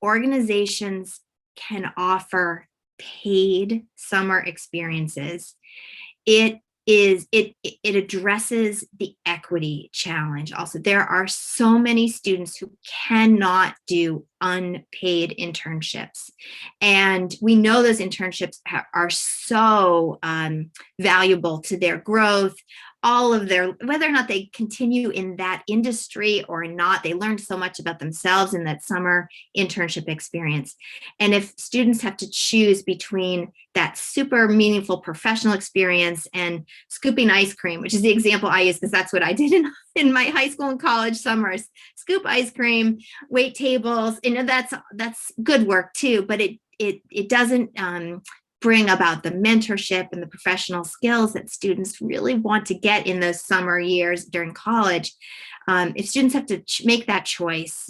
organizations can offer paid summer experiences, it addresses the equity challenge. Also, there are so many students who cannot do unpaid internships, and we know those internships are so valuable to their growth, all of their, whether or not they continue in that industry or not, they learned so much about themselves in that summer internship experience. And if students have to choose between that super meaningful professional experience and scooping ice cream, which is the example I use because that's what I did in my high school and college summers, scoop ice cream, wait tables, that's good work too, but it doesn't bring about the mentorship and the professional skills that students really want to get in those summer years during college. If students have to make that choice,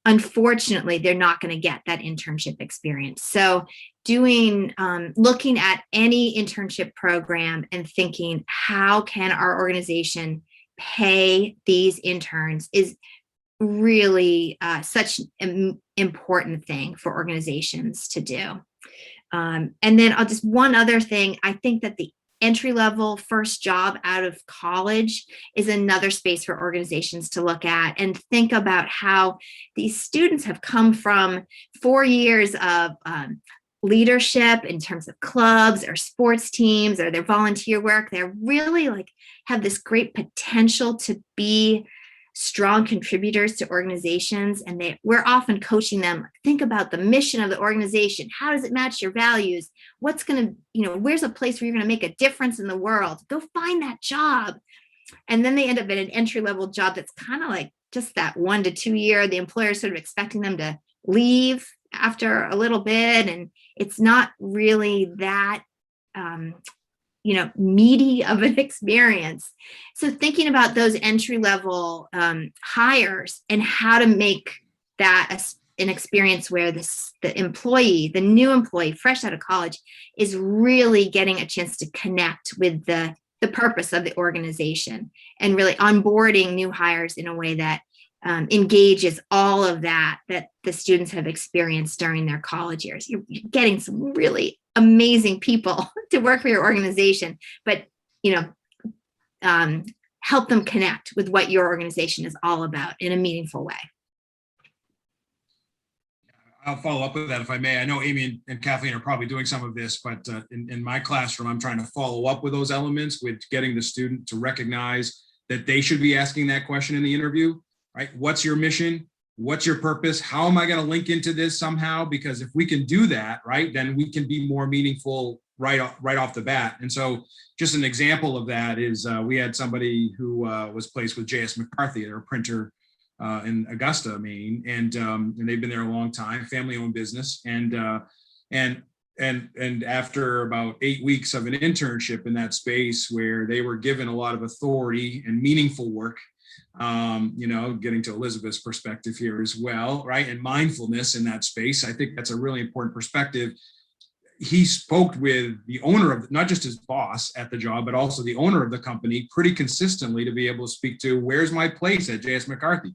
unfortunately, they're not going to get that internship experience. So looking at any internship program and thinking, how can our organization pay these interns is really such an important thing for organizations to do. And then just one other thing, I think that the entry-level first job out of college is another space for organizations to look at and think about how these students have come from 4 years of leadership in terms of clubs or sports teams or their volunteer work. They're really have this great potential to be strong contributors to organizations, and we're often coaching them. Think about the mission of the organization. How does it match your values? What's going to, where's a place where you're going to make a difference in the world? Go find that job. And then they end up at an entry-level job that's kind of like just that 1 to 2 year. The employer is sort of expecting them to leave after a little bit, and it's not really that meaty of an experience. So thinking about those entry-level hires and how to make that an experience where the new employee fresh out of college is really getting a chance to connect with the purpose of the organization, and really onboarding new hires in a way that engages all of that the students have experienced during their college years. You're getting some really amazing people to work for your organization, but help them connect with what your organization is all about in a meaningful way. I'll follow up with that if I may. I know Amy and Kathleen are probably doing some of this, but in my classroom, I'm trying to follow up with those elements, with getting the student to recognize that they should be asking that question in the interview, right? What's your mission? What's your purpose? How am I going to link into this somehow? Because if we can do that, right, then we can be more meaningful right off the bat. And so just an example of that is we had somebody who was placed with J.S. McCarthy, their printer in Augusta, Maine, and they've been there a long time, family-owned business, and after about 8 weeks of an internship in that space, where they were given a lot of authority and meaningful work, getting to Elizabeth's perspective here as well, right, and mindfulness in that space, I think that's a really important perspective. He spoke with the owner of, not just his boss at the job, but also the owner of the company pretty consistently to be able to speak to, where's my place at J.S. McCarthy?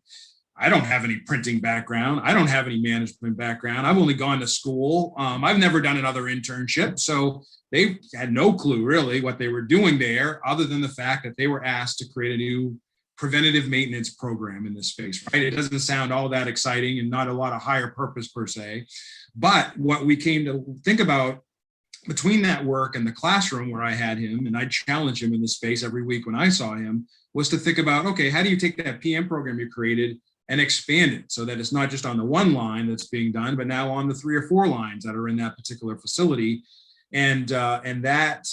I don't have any printing background. I don't have any management background. I've only gone to school. I've never done another internship. So they had no clue really what they were doing there, other than the fact that they were asked to create a new preventative maintenance program in this space, right? It doesn't sound all that exciting and not a lot of higher purpose per se. But what we came to think about between that work and the classroom where I had him, and I challenged him in this space every week when I saw him, was to think about, okay, how do you take that PM program you created and expand it so that it's not just on the one line that's being done, but now on the 3 or 4 lines that are in that particular facility. And that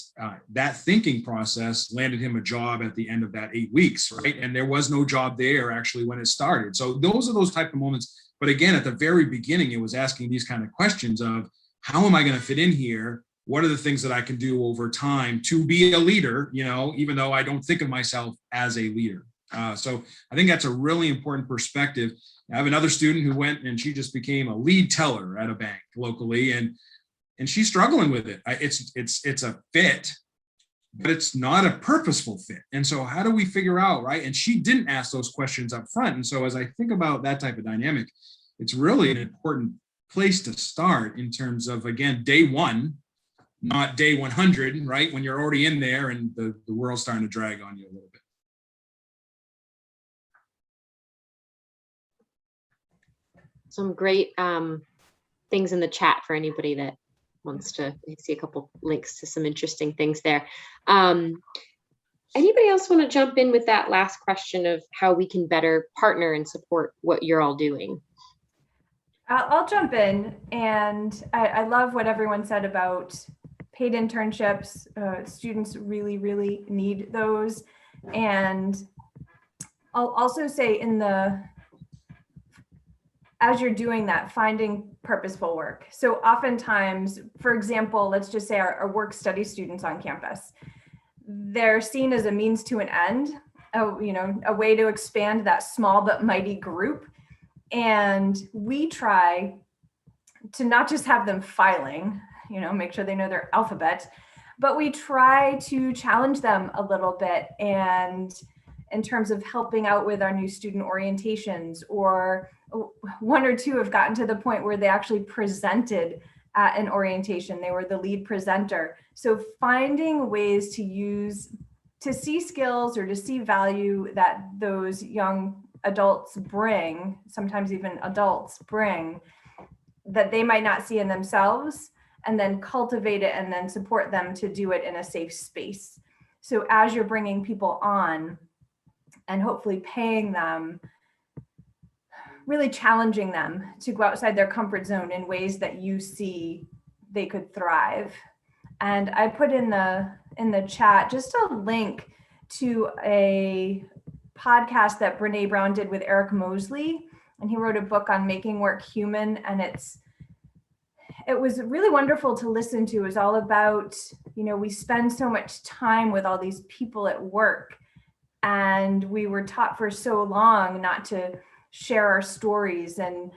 thinking process landed him a job at the end of that 8 weeks, right? And there was no job there actually when it started. So those are those type of moments. But again, at the very beginning, it was asking these kind of questions of, how am I going to fit in here? What are the things that I can do over time to be a leader, even though I don't think of myself as a leader? So I think that's a really important perspective. I have another student who went and she just became a lead teller at a bank locally, and she's struggling with it. It's a fit, but it's not a purposeful fit. And so how do we figure out, right? And she didn't ask those questions up front. And so as I think about that type of dynamic, it's really an important place to start in terms of, again, day one, not day 100, right? When you're already in there and the world's starting to drag on you a little bit. Some great things in the chat for anybody that wants to see a couple links to some interesting things there. Anybody else want to jump in with that last question of how we can better partner and support what you're all doing? I'll jump in, and I love what everyone said about paid internships. Students really, really need those. And I'll also say as you're doing that, finding purposeful work. So oftentimes, for example, let's just say our work study students on campus, they're seen as a means to an end, a way to expand that small but mighty group. And we try to not just have them filing, make sure they know their alphabet, but we try to challenge them a little bit, and in terms of helping out with our new student orientations, or 1 or 2 have gotten to the point where they actually presented at an orientation. They were the lead presenter. So finding ways to see skills or to see value that those young adults bring, sometimes even adults bring, that they might not see in themselves, and then cultivate it and then support them to do it in a safe space. So as you're bringing people on, and hopefully paying them, really challenging them to go outside their comfort zone in ways that you see they could thrive. And I put in the chat just a link to a podcast that Brene Brown did with Eric Mosley, and he wrote a book on making work human, and it was really wonderful to listen to. It was all about, we spend so much time with all these people at work, and we were taught for so long not to share our stories, and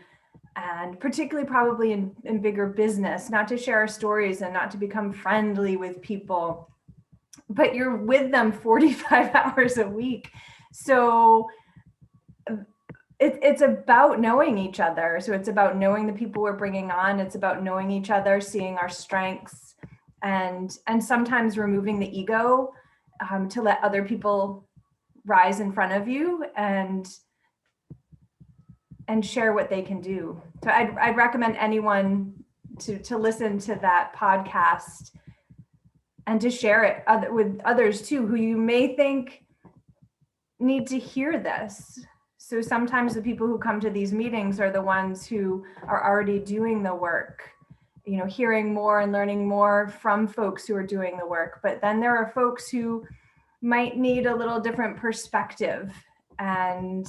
particularly probably in bigger business, not to share our stories and not to become friendly with people, but you're with them 45 hours a week. So it's about knowing each other. So it's about knowing the people we're bringing on. It's about knowing each other, seeing our strengths, and sometimes removing the ego to let other people rise in front of you and share what they can do. So I'd recommend anyone to listen to that podcast and to share it with others too, who you may think need to hear this. So sometimes the people who come to these meetings are the ones who are already doing the work, hearing more and learning more from folks who are doing the work. But then there are folks who might need a little different perspective, and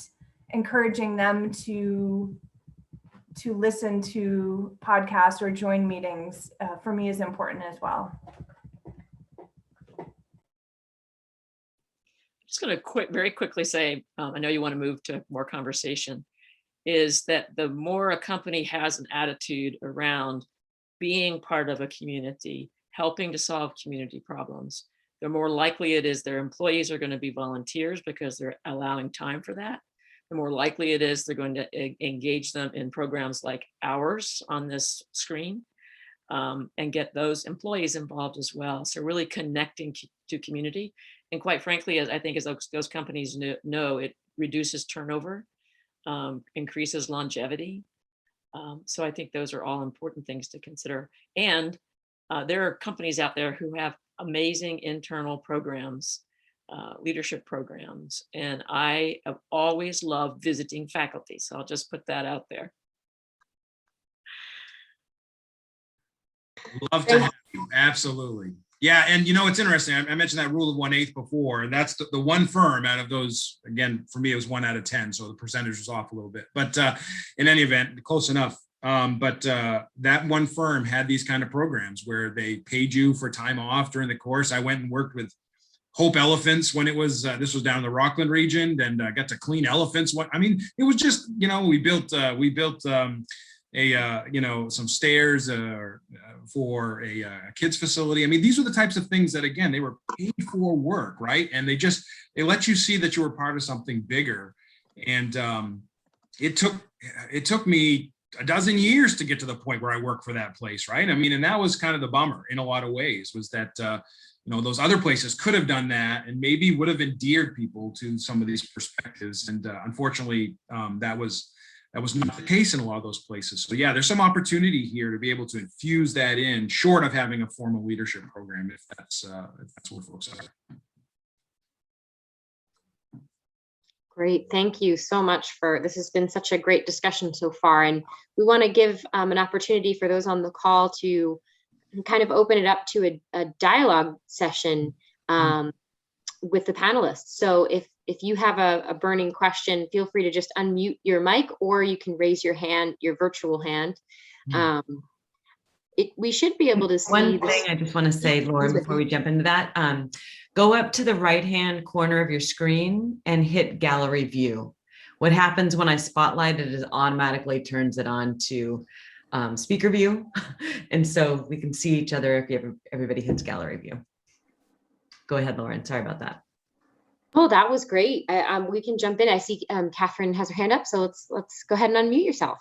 encouraging them to listen to podcasts or join meetings for me is important as well. Just going to very quickly say, I know you want to move to more conversation, is that the more a company has an attitude around being part of a community, helping to solve community problems, the more likely it is their employees are going to be volunteers because they're allowing time for that. The more likely it is they're going to engage them in programs like ours on this screen, and get those employees involved as well. So really connecting to community. And quite frankly, as I think as those companies know, it reduces turnover, increases longevity. So I think those are all important things to consider. And there are companies out there who have amazing internal programs, leadership programs. And I have always loved visiting faculty. So I'll just put that out there. Love to have you. Absolutely. Yeah. And it's interesting. I mentioned that rule of 1/8 before, and that's the one firm out of those, again, for me, it was 1 out of 10. So the percentage was off a little bit, but in any event, close enough. But that one firm had these kind of programs where they paid you for time off during the course. I went and worked with Hope Elephants when it was, this was down in the Rockland region, and got to clean elephants. It was just, we built some stairs for a kids facility. These are the types of things that, again, they were paid for work, right? And they let you see that you were part of something bigger. And it took me a dozen years to get to the point where I work for that place, right? And that was kind of the bummer in a lot of ways, was that those other places could have done that and maybe would have endeared people to some of these perspectives. And unfortunately, that was not the case in a lot of those places. So yeah, there's some opportunity here to be able to infuse that in, short of having a formal leadership program, if that's where folks are. Great, thank you so much this has been such a great discussion so far. And we want to give an opportunity for those on the call to kind of open it up to a dialogue session with the panelists. So if you have a burning question, feel free to just unmute your mic, or you can raise your hand, your virtual hand. We should be able to see. One thing I just want to say, Lauren, before we jump into that, go up to the right-hand corner of your screen and hit gallery view. What happens when I spotlight it is automatically turns it on to speaker view. And so we can see each other if everybody hits gallery view. Go ahead, Lauren. Sorry about that. Oh, that was great. We can jump in. I see Catherine has her hand up, so let's go ahead and unmute yourself.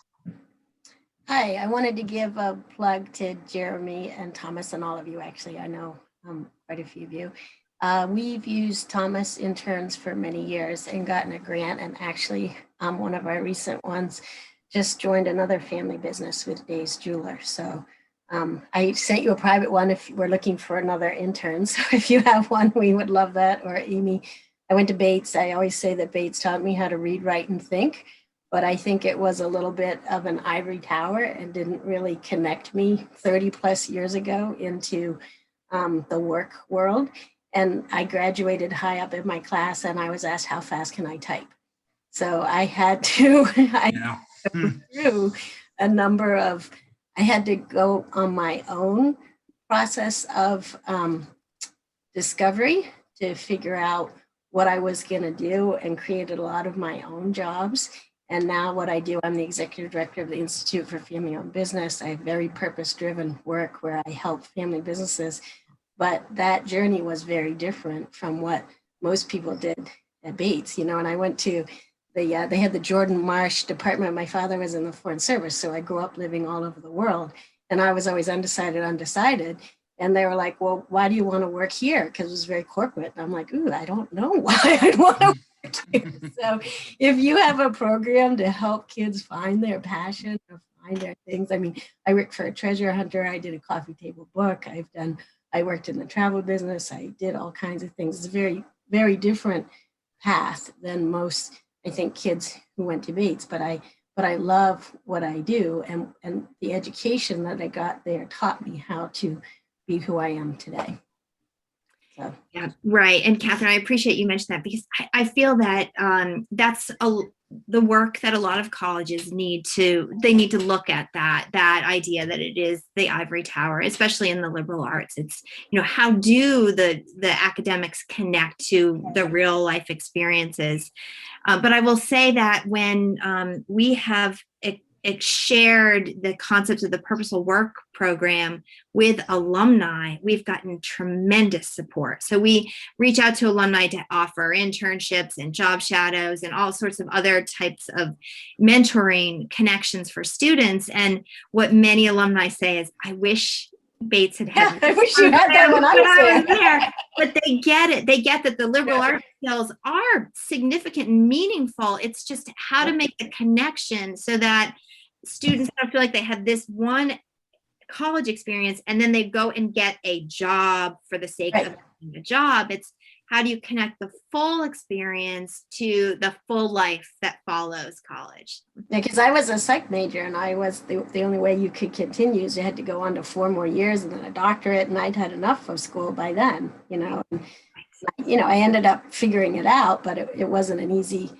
Hi, I wanted to give a plug to Jeremy and Thomas and all of you. Actually, I know quite a few of you. We've used Thomas interns for many years and gotten a grant, and actually one of our recent ones just joined another family business with Dave's Jeweler. So I sent you a private one if we're looking for another intern. So if you have one, we would love that. Or Amy, I went to Bates. I always say that Bates taught me how to read, write, and think, but I think it was a little bit of an ivory tower and didn't really connect me 30 plus years ago into the work world. And I graduated high up in my class and I was asked, how fast can I type? So I had to, go through a number of, I had to go on my own process of discovery to figure out what I was going to do, and created a lot of my own jobs. And now what I do, I'm the executive director of the Institute for Family-Owned Business. I have very purpose-driven work where I help family businesses. But that journey was very different from what most people did at Bates, you know. And I went to they had the Jordan Marsh department. My father was in the Foreign Service, so I grew up living all over the world. And I was always undecided. And they were like, well, why do you want to work here? Because it was very corporate. And I'm like, ooh, I don't know why I'd want to work here. So if you have a program to help kids find their passion or find their things, I mean, I worked for a treasure hunter. I did a coffee table book. I worked in the travel business. I did all kinds of things. It's a very, very different path than most, I think, kids who went to Bates. But I love what I do. And the education that I got there taught me how to be who I am today. So. Yeah, right. And Catherine, I appreciate you mentioned that, because I feel that that's the work that a lot of colleges need to look at, that idea that it is the ivory tower, especially in the liberal arts. It's, you know, how do the academics connect to the real life experiences? But I will say that when we have shared the concepts of the purposeful work program with alumni, we've gotten tremendous support. So we reach out to alumni to offer internships and job shadows and all sorts of other types of mentoring connections for students. And what many alumni say is, I wish Bates had had. I wish you had that when I was there. But they get it. They get that the liberal arts skills are significant and meaningful. It's just how to make the connection so that students don't feel like they have this one college experience and then they go and get a job for the sake of getting a job. It's how do you connect the full experience to the full life that follows college? Yeah, because I was a psych major, and I was the only way you could continue is you had to go on to 4 more years and then a doctorate, and I'd had enough of school by then, you know. And, you know, I ended up figuring it out, but it wasn't an easy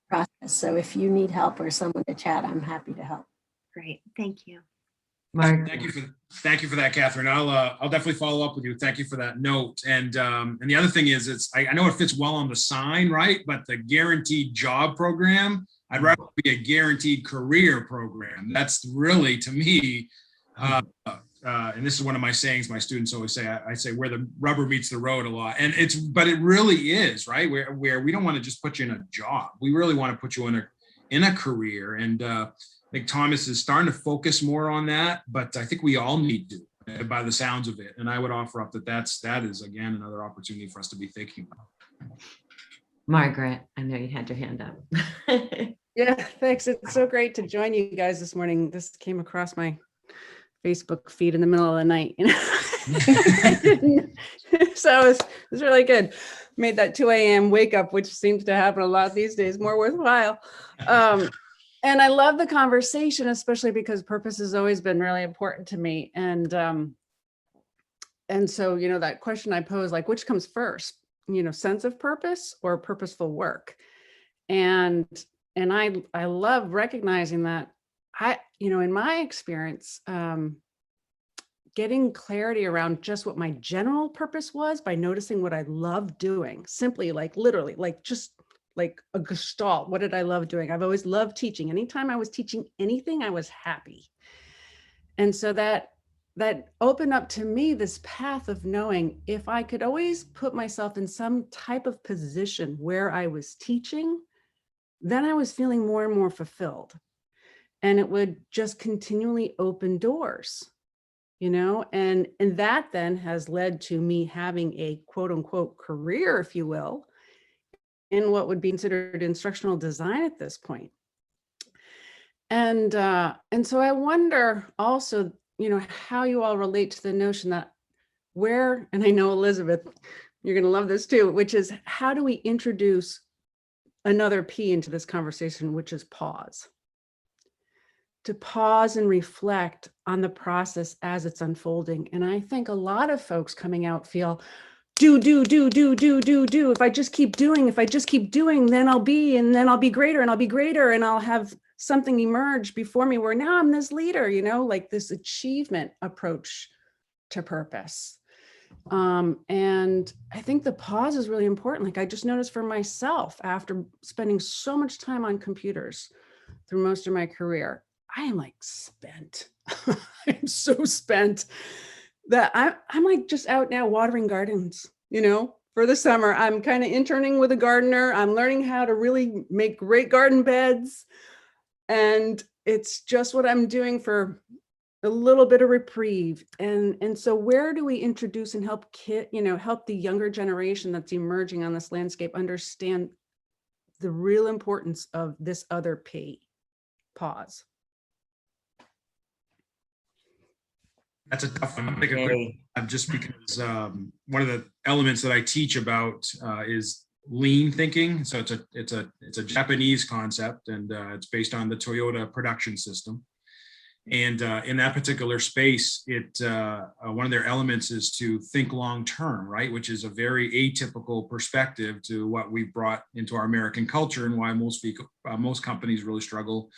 process. So if you need help or someone to chat, I'm happy to help. Great, thank you. Mark. Thank you for that, Catherine. I'll definitely follow up with you. Thank you for that note. And the other thing is, I know it fits well on the sign, right? But the guaranteed job program, I'd rather be a guaranteed career program. That's really, to me, and this is one of my sayings my students always say. I say where the rubber meets the road a lot, and but it really is, right? Where we don't want to just put you in a job. We really want to put you in a career. And I think Thomas is starting to focus more on that, but I think we all need to, by the sounds of it. And I would offer up that is, again, another opportunity for us to be thinking about. Margaret, I know you had your hand up. Yeah, thanks. It's so great to join you guys this morning. This came across my Facebook feed in the middle of the night, you know. So it was really good. Made that 2 a.m. wake up, which seems to happen a lot these days, more worthwhile. And I love the conversation, especially because purpose has always been really important to me. And so, you know, that question I pose, like, which comes first, you know, sense of purpose or purposeful work? And I love recognizing that you know, in my experience, getting clarity around just what my general purpose was by noticing what I love doing, simply, like, literally, like, just like a gestalt. What did I love doing? I've always loved teaching. Anytime I was teaching anything, I was happy. And so that opened up to me this path of knowing if I could always put myself in some type of position where I was teaching, then I was feeling more and more fulfilled. And it would just continually open doors, you know, and that then has led to me having a quote unquote career, if you will, in what would be considered instructional design at this point. And so I wonder also, you know, how you all relate to the notion that and I know Elizabeth You're going to love this too, which is how do we introduce another P into this conversation, which is pause. To pause and reflect on the process as it's unfolding. And I think a lot of folks coming out feel, do. If I just keep doing, then I'll be, and then I'll be greater, and I'll be greater, and I'll have something emerge before me where now I'm this leader, like this achievement approach to purpose. And I think the pause is really important. Like I just noticed for myself, after spending so much time on computers through most of my career, I am like spent. I'm so spent that I'm like just out now watering gardens, for the summer. I'm kind of interning with a gardener. I'm learning how to really make great garden beds. And it's just what I'm doing for a little bit of reprieve. And so where do we introduce and help help the younger generation that's emerging on this landscape understand the real importance of this other P, pause? That's a tough one. I'll make a quick, just because one of the elements that I teach about is lean thinking. So it's a Japanese concept, and it's based on the Toyota production system. And in that particular space, one of their elements is to think long term, right? Which is a very atypical perspective to what we've brought into our American culture, and why most companies really struggle.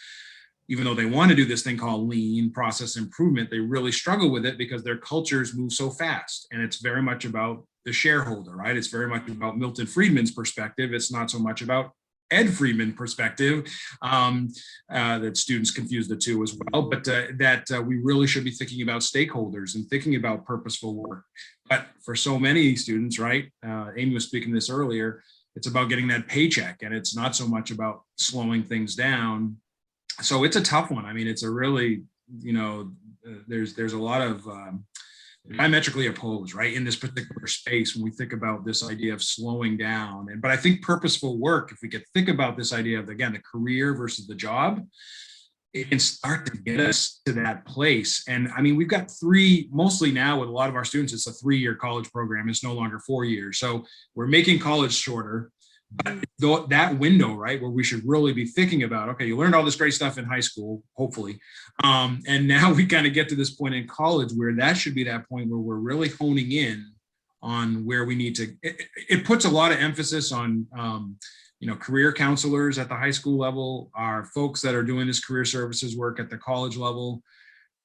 Even though they want to do this thing called lean process improvement, they really struggle with it because their cultures move so fast. And it's very much about the shareholder, right? It's very much about Milton Friedman's perspective. It's not so much about Ed Friedman perspective, that students confuse the two as well, but that we really should be thinking about stakeholders and thinking about purposeful work. But for so many students, right, Amy was speaking this earlier, it's about getting that paycheck, and it's not so much about slowing things down. So it's a tough one. I mean, it's a really, there's a lot of diametrically opposed, right, in this particular space when we think about this idea of slowing down. But I think purposeful work, if we could think about this idea of, again, the career versus the job, it can start to get us to that place. And I mean, we've got mostly now with a lot of our students, it's a 3-year college program. It's no longer 4 years. So we're making college shorter. But that window, right, where we should really be thinking about, okay, you learned all this great stuff in high school, hopefully. And now we kind of get to this point in college where that should be that point where we're really honing in on where we need to. It puts a lot of emphasis on, career counselors at the high school level, our folks that are doing this career services work at the college level.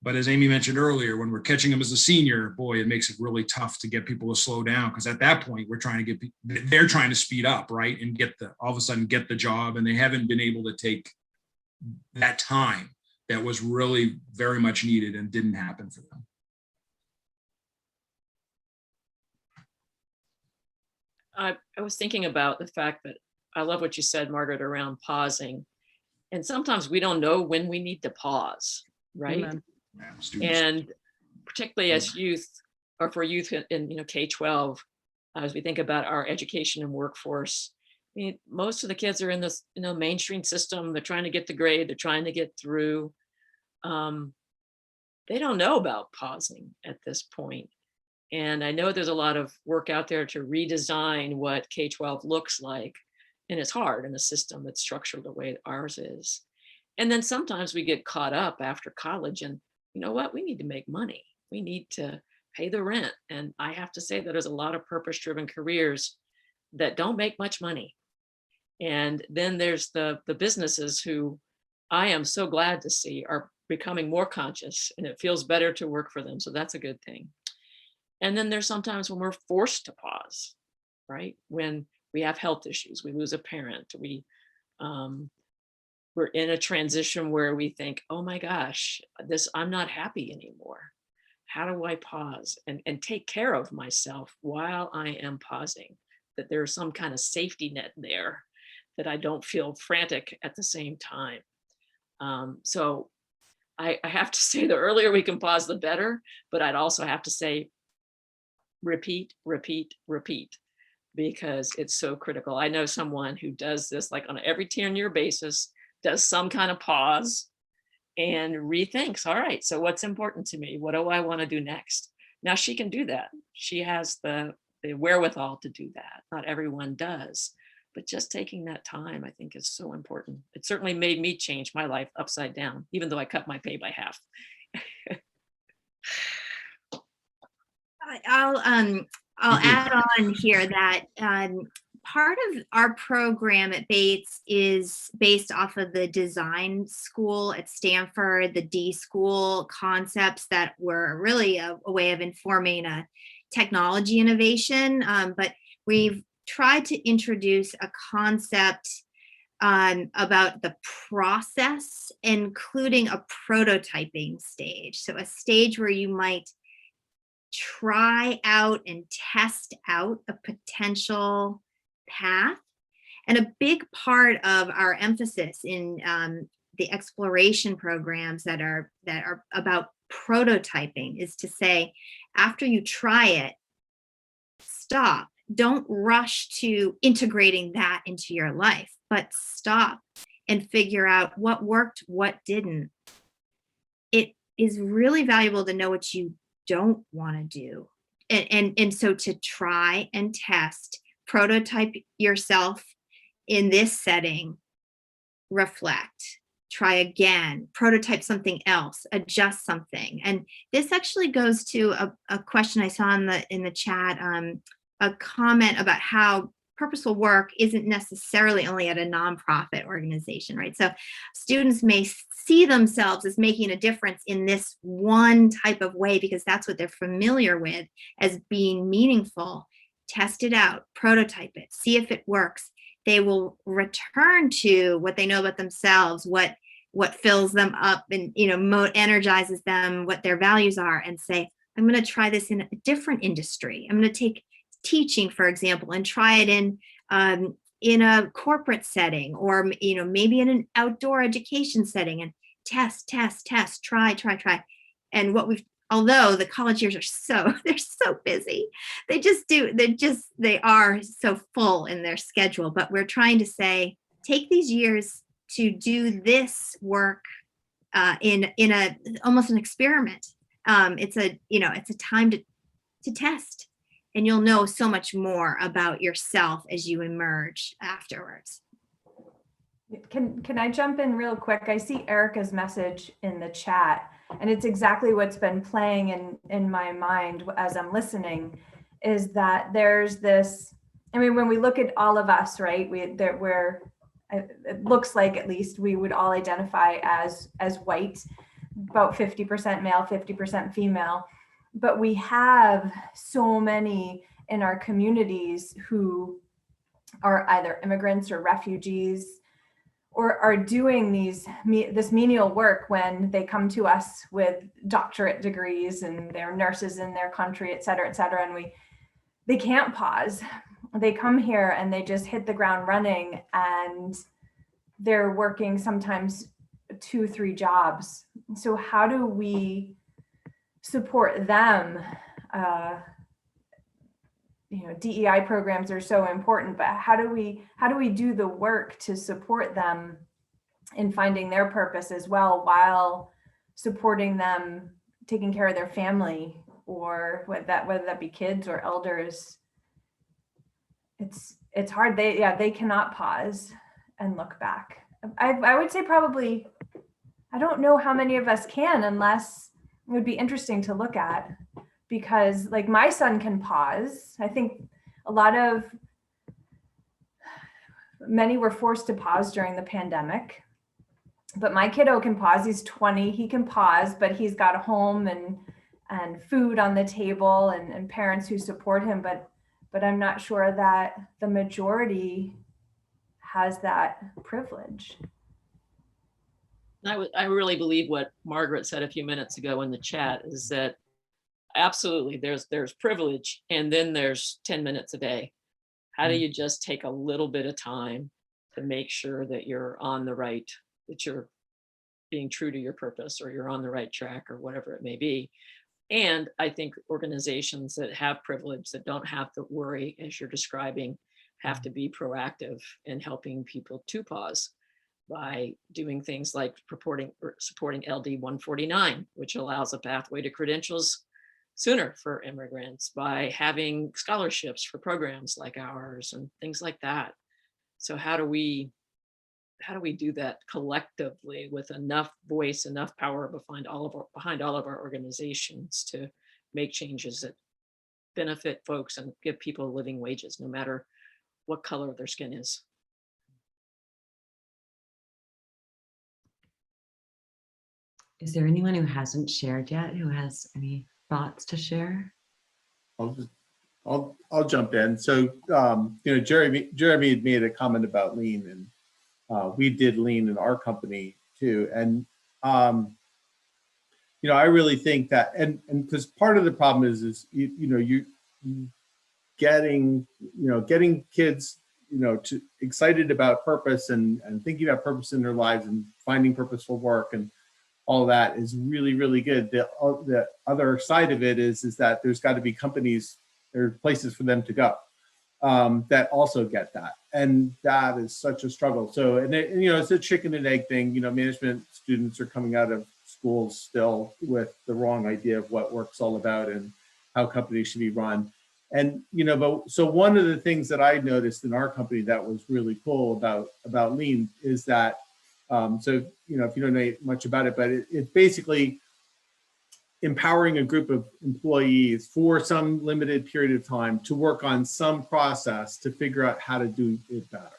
But as Amy mentioned earlier, when we're catching them as a senior, boy, it makes it really tough to get people to slow down, because at that point they're trying to speed up, right, and all of a sudden get the job, and they haven't been able to take that time that was really very much needed and didn't happen for them. I was thinking about the fact that I love what you said, Margaret, around pausing, and sometimes we don't know when we need to pause, right? Amen. And particularly as youth, or for youth in K-12, as we think about our education and workforce, I mean, most of the kids are in this mainstream system. They're trying to get the grade, they're trying to get through. They don't know about pausing at this point. And I know there's a lot of work out there to redesign what K-12 looks like, and it's hard in a system that's structured the way ours is. And then sometimes we get caught up after college, and you know what? We need to make money. We need to pay the rent. And I have to say that there's a lot of purpose-driven careers that don't make much money. And then there's the businesses who I am so glad to see are becoming more conscious, and it feels better to work for them. So that's a good thing. And then there's sometimes when we're forced to pause, right? When we have health issues, we lose a parent, we're in a transition where we think, oh my gosh, I'm not happy anymore. How do I pause and take care of myself while I am pausing? That there's some kind of safety net there, that I don't feel frantic at the same time. So I have to say, the earlier we can pause, the better, but I'd also have to say, repeat, because it's so critical. I know someone who does this like on an every 10-year basis, does some kind of pause and rethinks, all right, so what's important to me? What do I want to do next? Now she can do that. She has the the wherewithal to do that. Not everyone does, but just taking that time, I think, is so important. It certainly made me change my life upside down, even though I cut my pay by half. I'll add on here that part of our program at Bates is based off of the design school at Stanford, the D school concepts that were really a way of informing a technology innovation. But we've tried to introduce a concept about the process, including a prototyping stage. So a stage where you might try out and test out a potential path. And a big part of our emphasis in the exploration programs that are about prototyping is to say, after you try it, stop. Don't rush to integrating that into your life, but stop and figure out what worked, what didn't. It is really valuable to know what you don't want to do. And so to try and test, prototype yourself in this setting, reflect, try again, prototype something else, adjust something. And this actually goes to a question I saw in the chat, a comment about how purposeful work isn't necessarily only at a nonprofit organization, right? So students may see themselves as making a difference in this one type of way because that's what they're familiar with as being meaningful. Test it out, prototype it, see if it works. They will return to what they know about themselves, what fills them up and energizes them, what their values are, and say, I'm going to try this in a different industry. I'm going to take teaching, for example, and try it in a corporate setting, or maybe in an outdoor education setting, and test, try. And although the college years are they're so busy, they are so full in their schedule, but we're trying to say, take these years to do this work in a almost an experiment. It's a time to test. And you'll know so much more about yourself as you emerge afterwards. Can I jump in real quick? I see Erica's message in the chat, and it's exactly what's been playing in my mind as I'm listening, is that there's this, I mean, when we look at all of us, right, it looks like at least we would all identify as white, about 50% male, 50% female. But we have so many in our communities who are either immigrants or refugees, or are doing this menial work when they come to us with doctorate degrees and they're nurses in their country, et cetera, and they can't pause. They come here and they just hit the ground running, and they're working sometimes 2-3 jobs. So how do we support them? DEI programs are so important, but how do we do the work to support them in finding their purpose as well, while supporting them taking care of their family, or whether that be kids or elders? It's hard. They cannot pause and look back. I would say probably, I don't know how many of us can, unless it would be interesting to look at, because like my son can pause. I think many were forced to pause during the pandemic, but my kiddo can pause. He's 20, he can pause, but he's got a home and food on the table and parents who support him. But I'm not sure that the majority has that privilege. I really believe what Margaret said a few minutes ago in the chat is that absolutely there's privilege, and then there's 10 minutes a day. How do you just take a little bit of time to make sure that you're that you're being true to your purpose, or you're on the right track, or whatever it may be. And I think organizations that have privilege, that don't have to worry, as you're describing, have to be proactive in helping people to pause by doing things like supporting LD 149, which allows a pathway to credentials sooner for immigrants by having scholarships for programs like ours and things like that. So how do we do that collectively with enough voice, enough power behind all of our organizations to make changes that benefit folks and give people living wages, no matter what color their skin is? Is there anyone who hasn't shared yet, who has any thoughts to share? I'll jump in. So, Jeremy had made a comment about lean, and we did lean in our company too. And, I really think that, and because part of the problem is you getting kids, excited about purpose and thinking about purpose in their lives and finding purposeful work and all that is really, really good. The other side of it is that there's got to be companies or places for them to go that also get that. And that is such a struggle. So, it's a chicken and egg thing. Management students are coming out of schools still with the wrong idea of what work's all about and how companies should be run. And, so one of the things that I noticed in our company that was really cool about lean is that, if you don't know much about it, but it's basically empowering a group of employees for some limited period of time to work on some process to figure out how to do it better,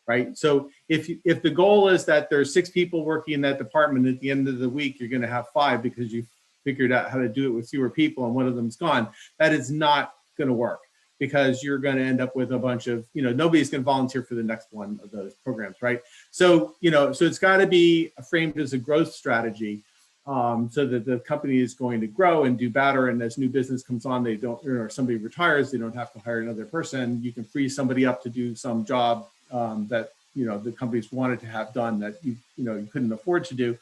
right? So if the goal is that there's 6 people working in that department, at the end of the week, you're going to have 5 because you figured out how to do it with fewer people and one of them's gone. That is not going to work, because you're going to end up with a bunch of, nobody's going to volunteer for the next one of those programs, right? So, so it's got to be framed as a growth strategy, so that the company is going to grow and do better. And as new business comes on, they don't, or somebody retires, they don't have to hire another person. You can free somebody up to do some job that, the companies wanted to have done that you couldn't afford to do.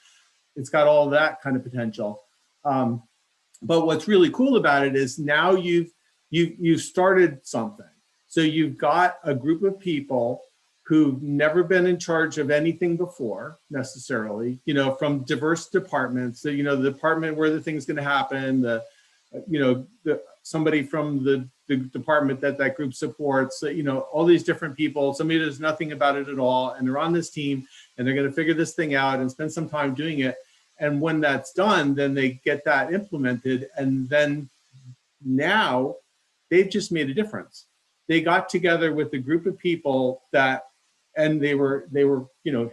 It's got all that kind of potential. But what's really cool about it is now you've started something. So you've got a group of people who've never been in charge of anything before necessarily, from diverse departments, the department where the thing's going to happen, somebody from the department that group supports, all these different people, somebody who does nothing about it at all, and they're on this team and they're going to figure this thing out and spend some time doing it. And when that's done, then they get that implemented, and then now they've just made a difference. They got together with a group of people and they were,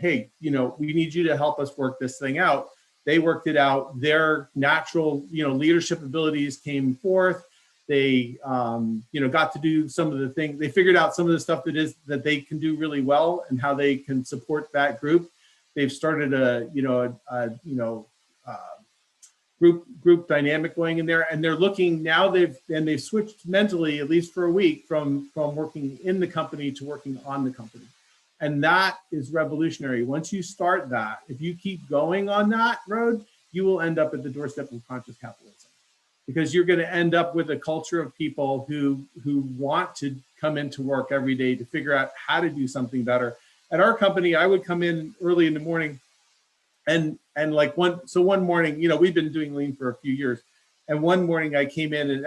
hey, we need you to help us work this thing out. They worked it out. Their natural, leadership abilities came forth. They, got to do some of the things. They figured out some of the stuff that they can do really well and how they can support that group. They've started a group dynamic going in there, and they're looking now. They've switched mentally, at least for a week, from working in the company to working on the company, and that is revolutionary. Once you start that, if you keep going on that road, you will end up at the doorstep of conscious capitalism, because you're going to end up with a culture of people who want to come into work every day to figure out how to do something better. At our company, I would come in early in the morning. And one morning, we've been doing lean for a few years, and one morning I came in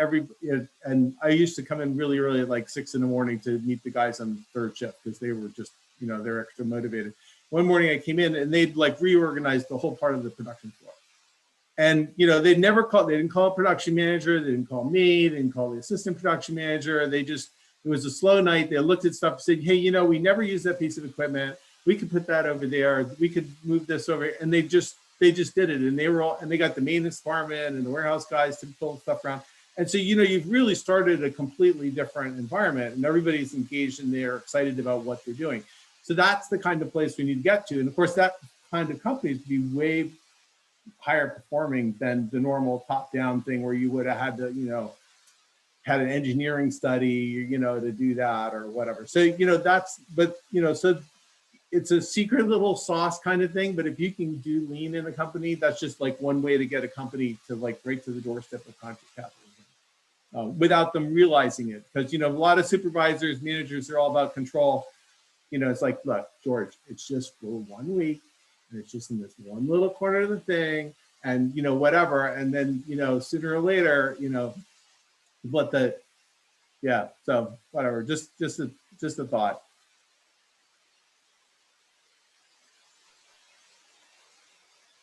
and I used to come in really early at like 6 in the morning to meet the guys on third shift, because they were just, they're extra motivated. One morning I came in and they'd reorganized the whole part of the production floor. And, they didn't call a production manager. They didn't call me. They didn't call the assistant production manager. It was a slow night. They looked at stuff and said, hey, we never used that piece of equipment. We could put that over there. We could move this over. And they just did it. And they got the maintenance department and the warehouse guys to pull stuff around. And so, you've really started a completely different environment, and everybody's engaged and they're excited about what they're doing. So that's the kind of place we need to get to. And of course, that kind of companies would be way higher performing than the normal top-down thing where you would have had to, had an engineering study, to do that or whatever. So, so it's a secret little sauce kind of thing, but if you can do lean in a company, that's just one way to get a company to right to the doorstep of conscious capitalism without them realizing it. Because, a lot of supervisors, managers, they're all about control. It's look, George, it's just for 1 week, and it's just in this one little corner of the thing, and whatever, and then sooner or later what the yeah, so whatever, just a thought.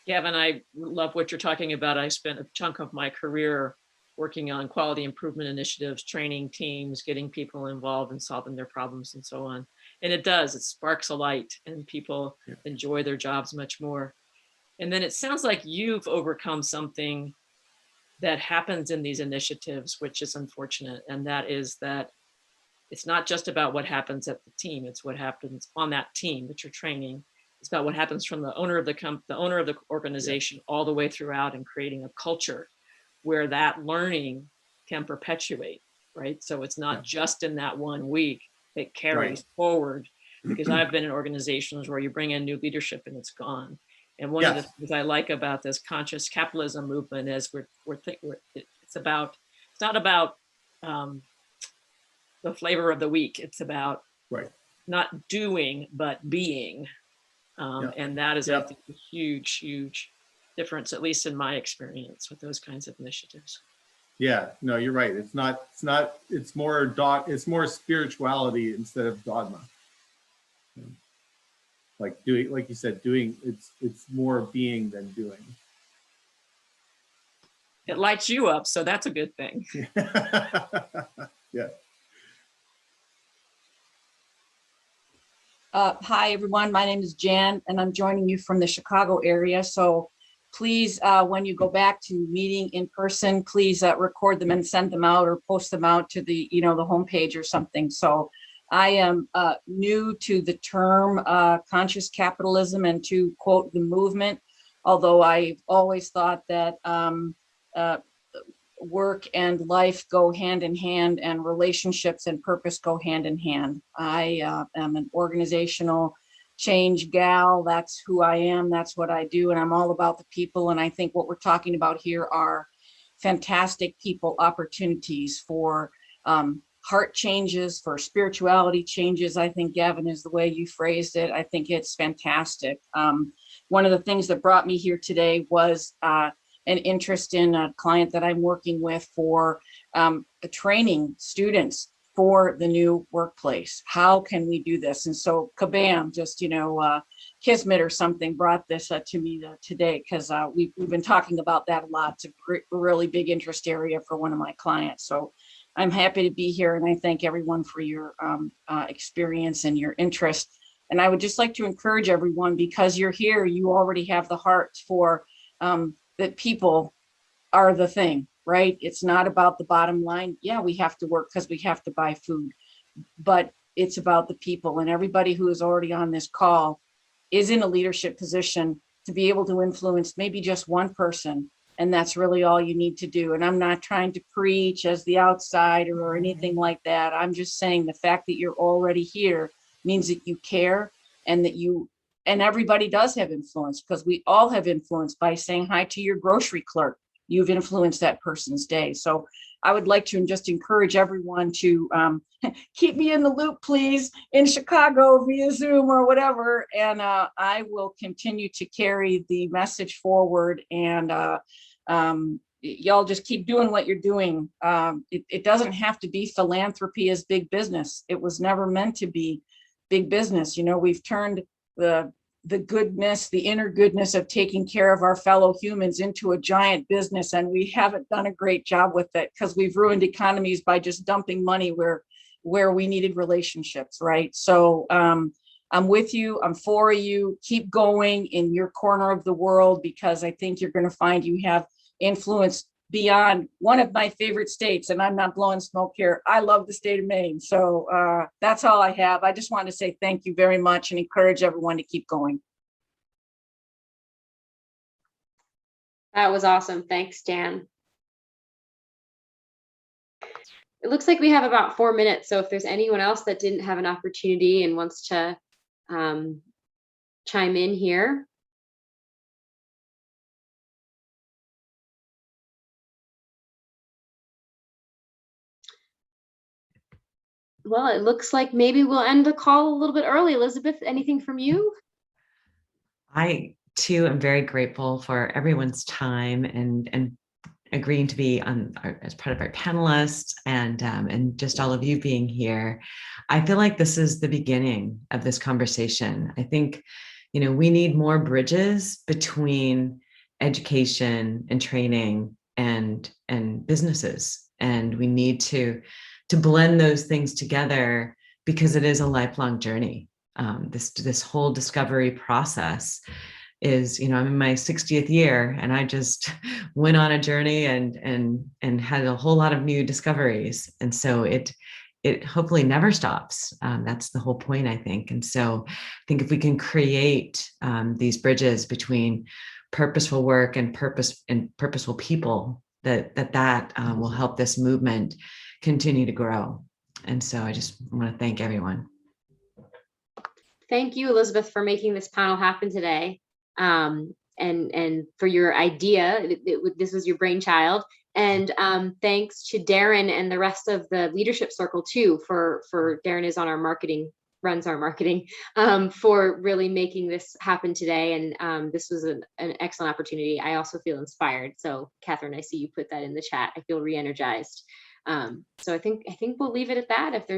Gavin, I love what you're talking about. I spent a chunk of my career working on quality improvement initiatives, training teams, getting people involved and solving their problems and so on. And it sparks a light and people enjoy their jobs much more. And then it sounds like you've overcome something that happens in these initiatives, which is unfortunate. And that is that it's not just about what happens at the team, it's what happens on that team that you're training. It's about what happens from the owner of the organization all the way throughout, and creating a culture where that learning can perpetuate, right? So it's not just in that 1 week, it carries forward, because I've been in organizations where you bring in new leadership and it's gone. And one of the things I like about this conscious capitalism movement is it's not about the flavor of the week. It's about not doing, but being. And that is, I think, a huge, huge difference, at least in my experience with those kinds of initiatives. Yeah, no, you're right. It's more spirituality instead of dogma. Like you said, it's more being than doing. It lights you up, so that's a good thing. Yeah. Hi, everyone. My name is Jan, and I'm joining you from the Chicago area. So please, when you go back to meeting in person, please record them and send them out, or post them out to the, the homepage or something. So I am new to the term conscious capitalism and to quote the movement, although I've always thought that work and life go hand in hand, and relationships and purpose go hand in hand. I am an organizational change gal. That's who I am. That's what I do. And I'm all about the people. And I think what we're talking about here are fantastic people opportunities for heart changes, for spirituality changes. I think, Gavin, is the way you phrased it. I think it's fantastic. One of the things that brought me here today was an interest in a client that I'm working with for training students for the new workplace. How can we do this? And so kabam, just, Kismet or something brought this to me today, because we've been talking about that a lot. It's a really big interest area for one of my clients. So I'm happy to be here, and I thank everyone for your experience and your interest. And I would just like to encourage everyone, because you're here, you already have the heart for that people are the thing, right? It's not about the bottom line. Yeah, we have to work because we have to buy food, but it's about the people, and everybody who is already on this call is in a leadership position to be able to influence maybe just one person. And that's really all you need to do. And I'm not trying to preach as the outsider or anything like that. I'm just saying the fact that you're already here means that you care, and that and everybody does have influence, because we all have influence by saying hi to your grocery clerk. You've influenced that person's day. So I would like to just encourage everyone to keep me in the loop, please, in Chicago via Zoom or whatever. And I will continue to carry the message forward. And y'all just keep doing what you're doing. It doesn't have to be philanthropy as big business. It was never meant to be big business. We've turned the goodness, the inner goodness of taking care of our fellow humans into a giant business. And we haven't done a great job with it, because we've ruined economies by just dumping money where we needed relationships, right? So I'm with you, I'm for you. Keep going in your corner of the world, because I think you're going to find you have influence beyond one of my favorite states. And I'm not blowing smoke here. I love the state of Maine. So that's all I have. I just want to say thank you very much and encourage everyone to keep going. That was awesome. Thanks, Dan. It looks like we have about 4 minutes. So if there's anyone else that didn't have an opportunity and wants to chime in here. Well, it looks like maybe we'll end the call a little bit early. Elizabeth, anything from you? I too am very grateful for everyone's time and agreeing to be on as part of our panelists and just all of you being here. I feel like this is the beginning of this conversation. I think, you know, we need more bridges between education and training and businesses, and we need to blend those things together because it is a lifelong journey. This whole discovery process is, you know, I'm in my 60th year and I just went on a journey and had a whole lot of new discoveries. And so it hopefully never stops. That's the whole point, I think. And so I think if we can create these bridges between purposeful work and purposeful people, that will help this movement continue to grow. And so I just want to thank everyone. Thank you, Elizabeth, for making this panel happen today. And for your idea. This was your brainchild. And thanks to Darren and the rest of the leadership circle too, for Darren is on our marketing, runs our marketing, for really making this happen today. And this was an excellent opportunity. I also feel inspired. So Catherine, I see you put that in the chat. I feel re-energized. So I think we'll leave it at that. If there's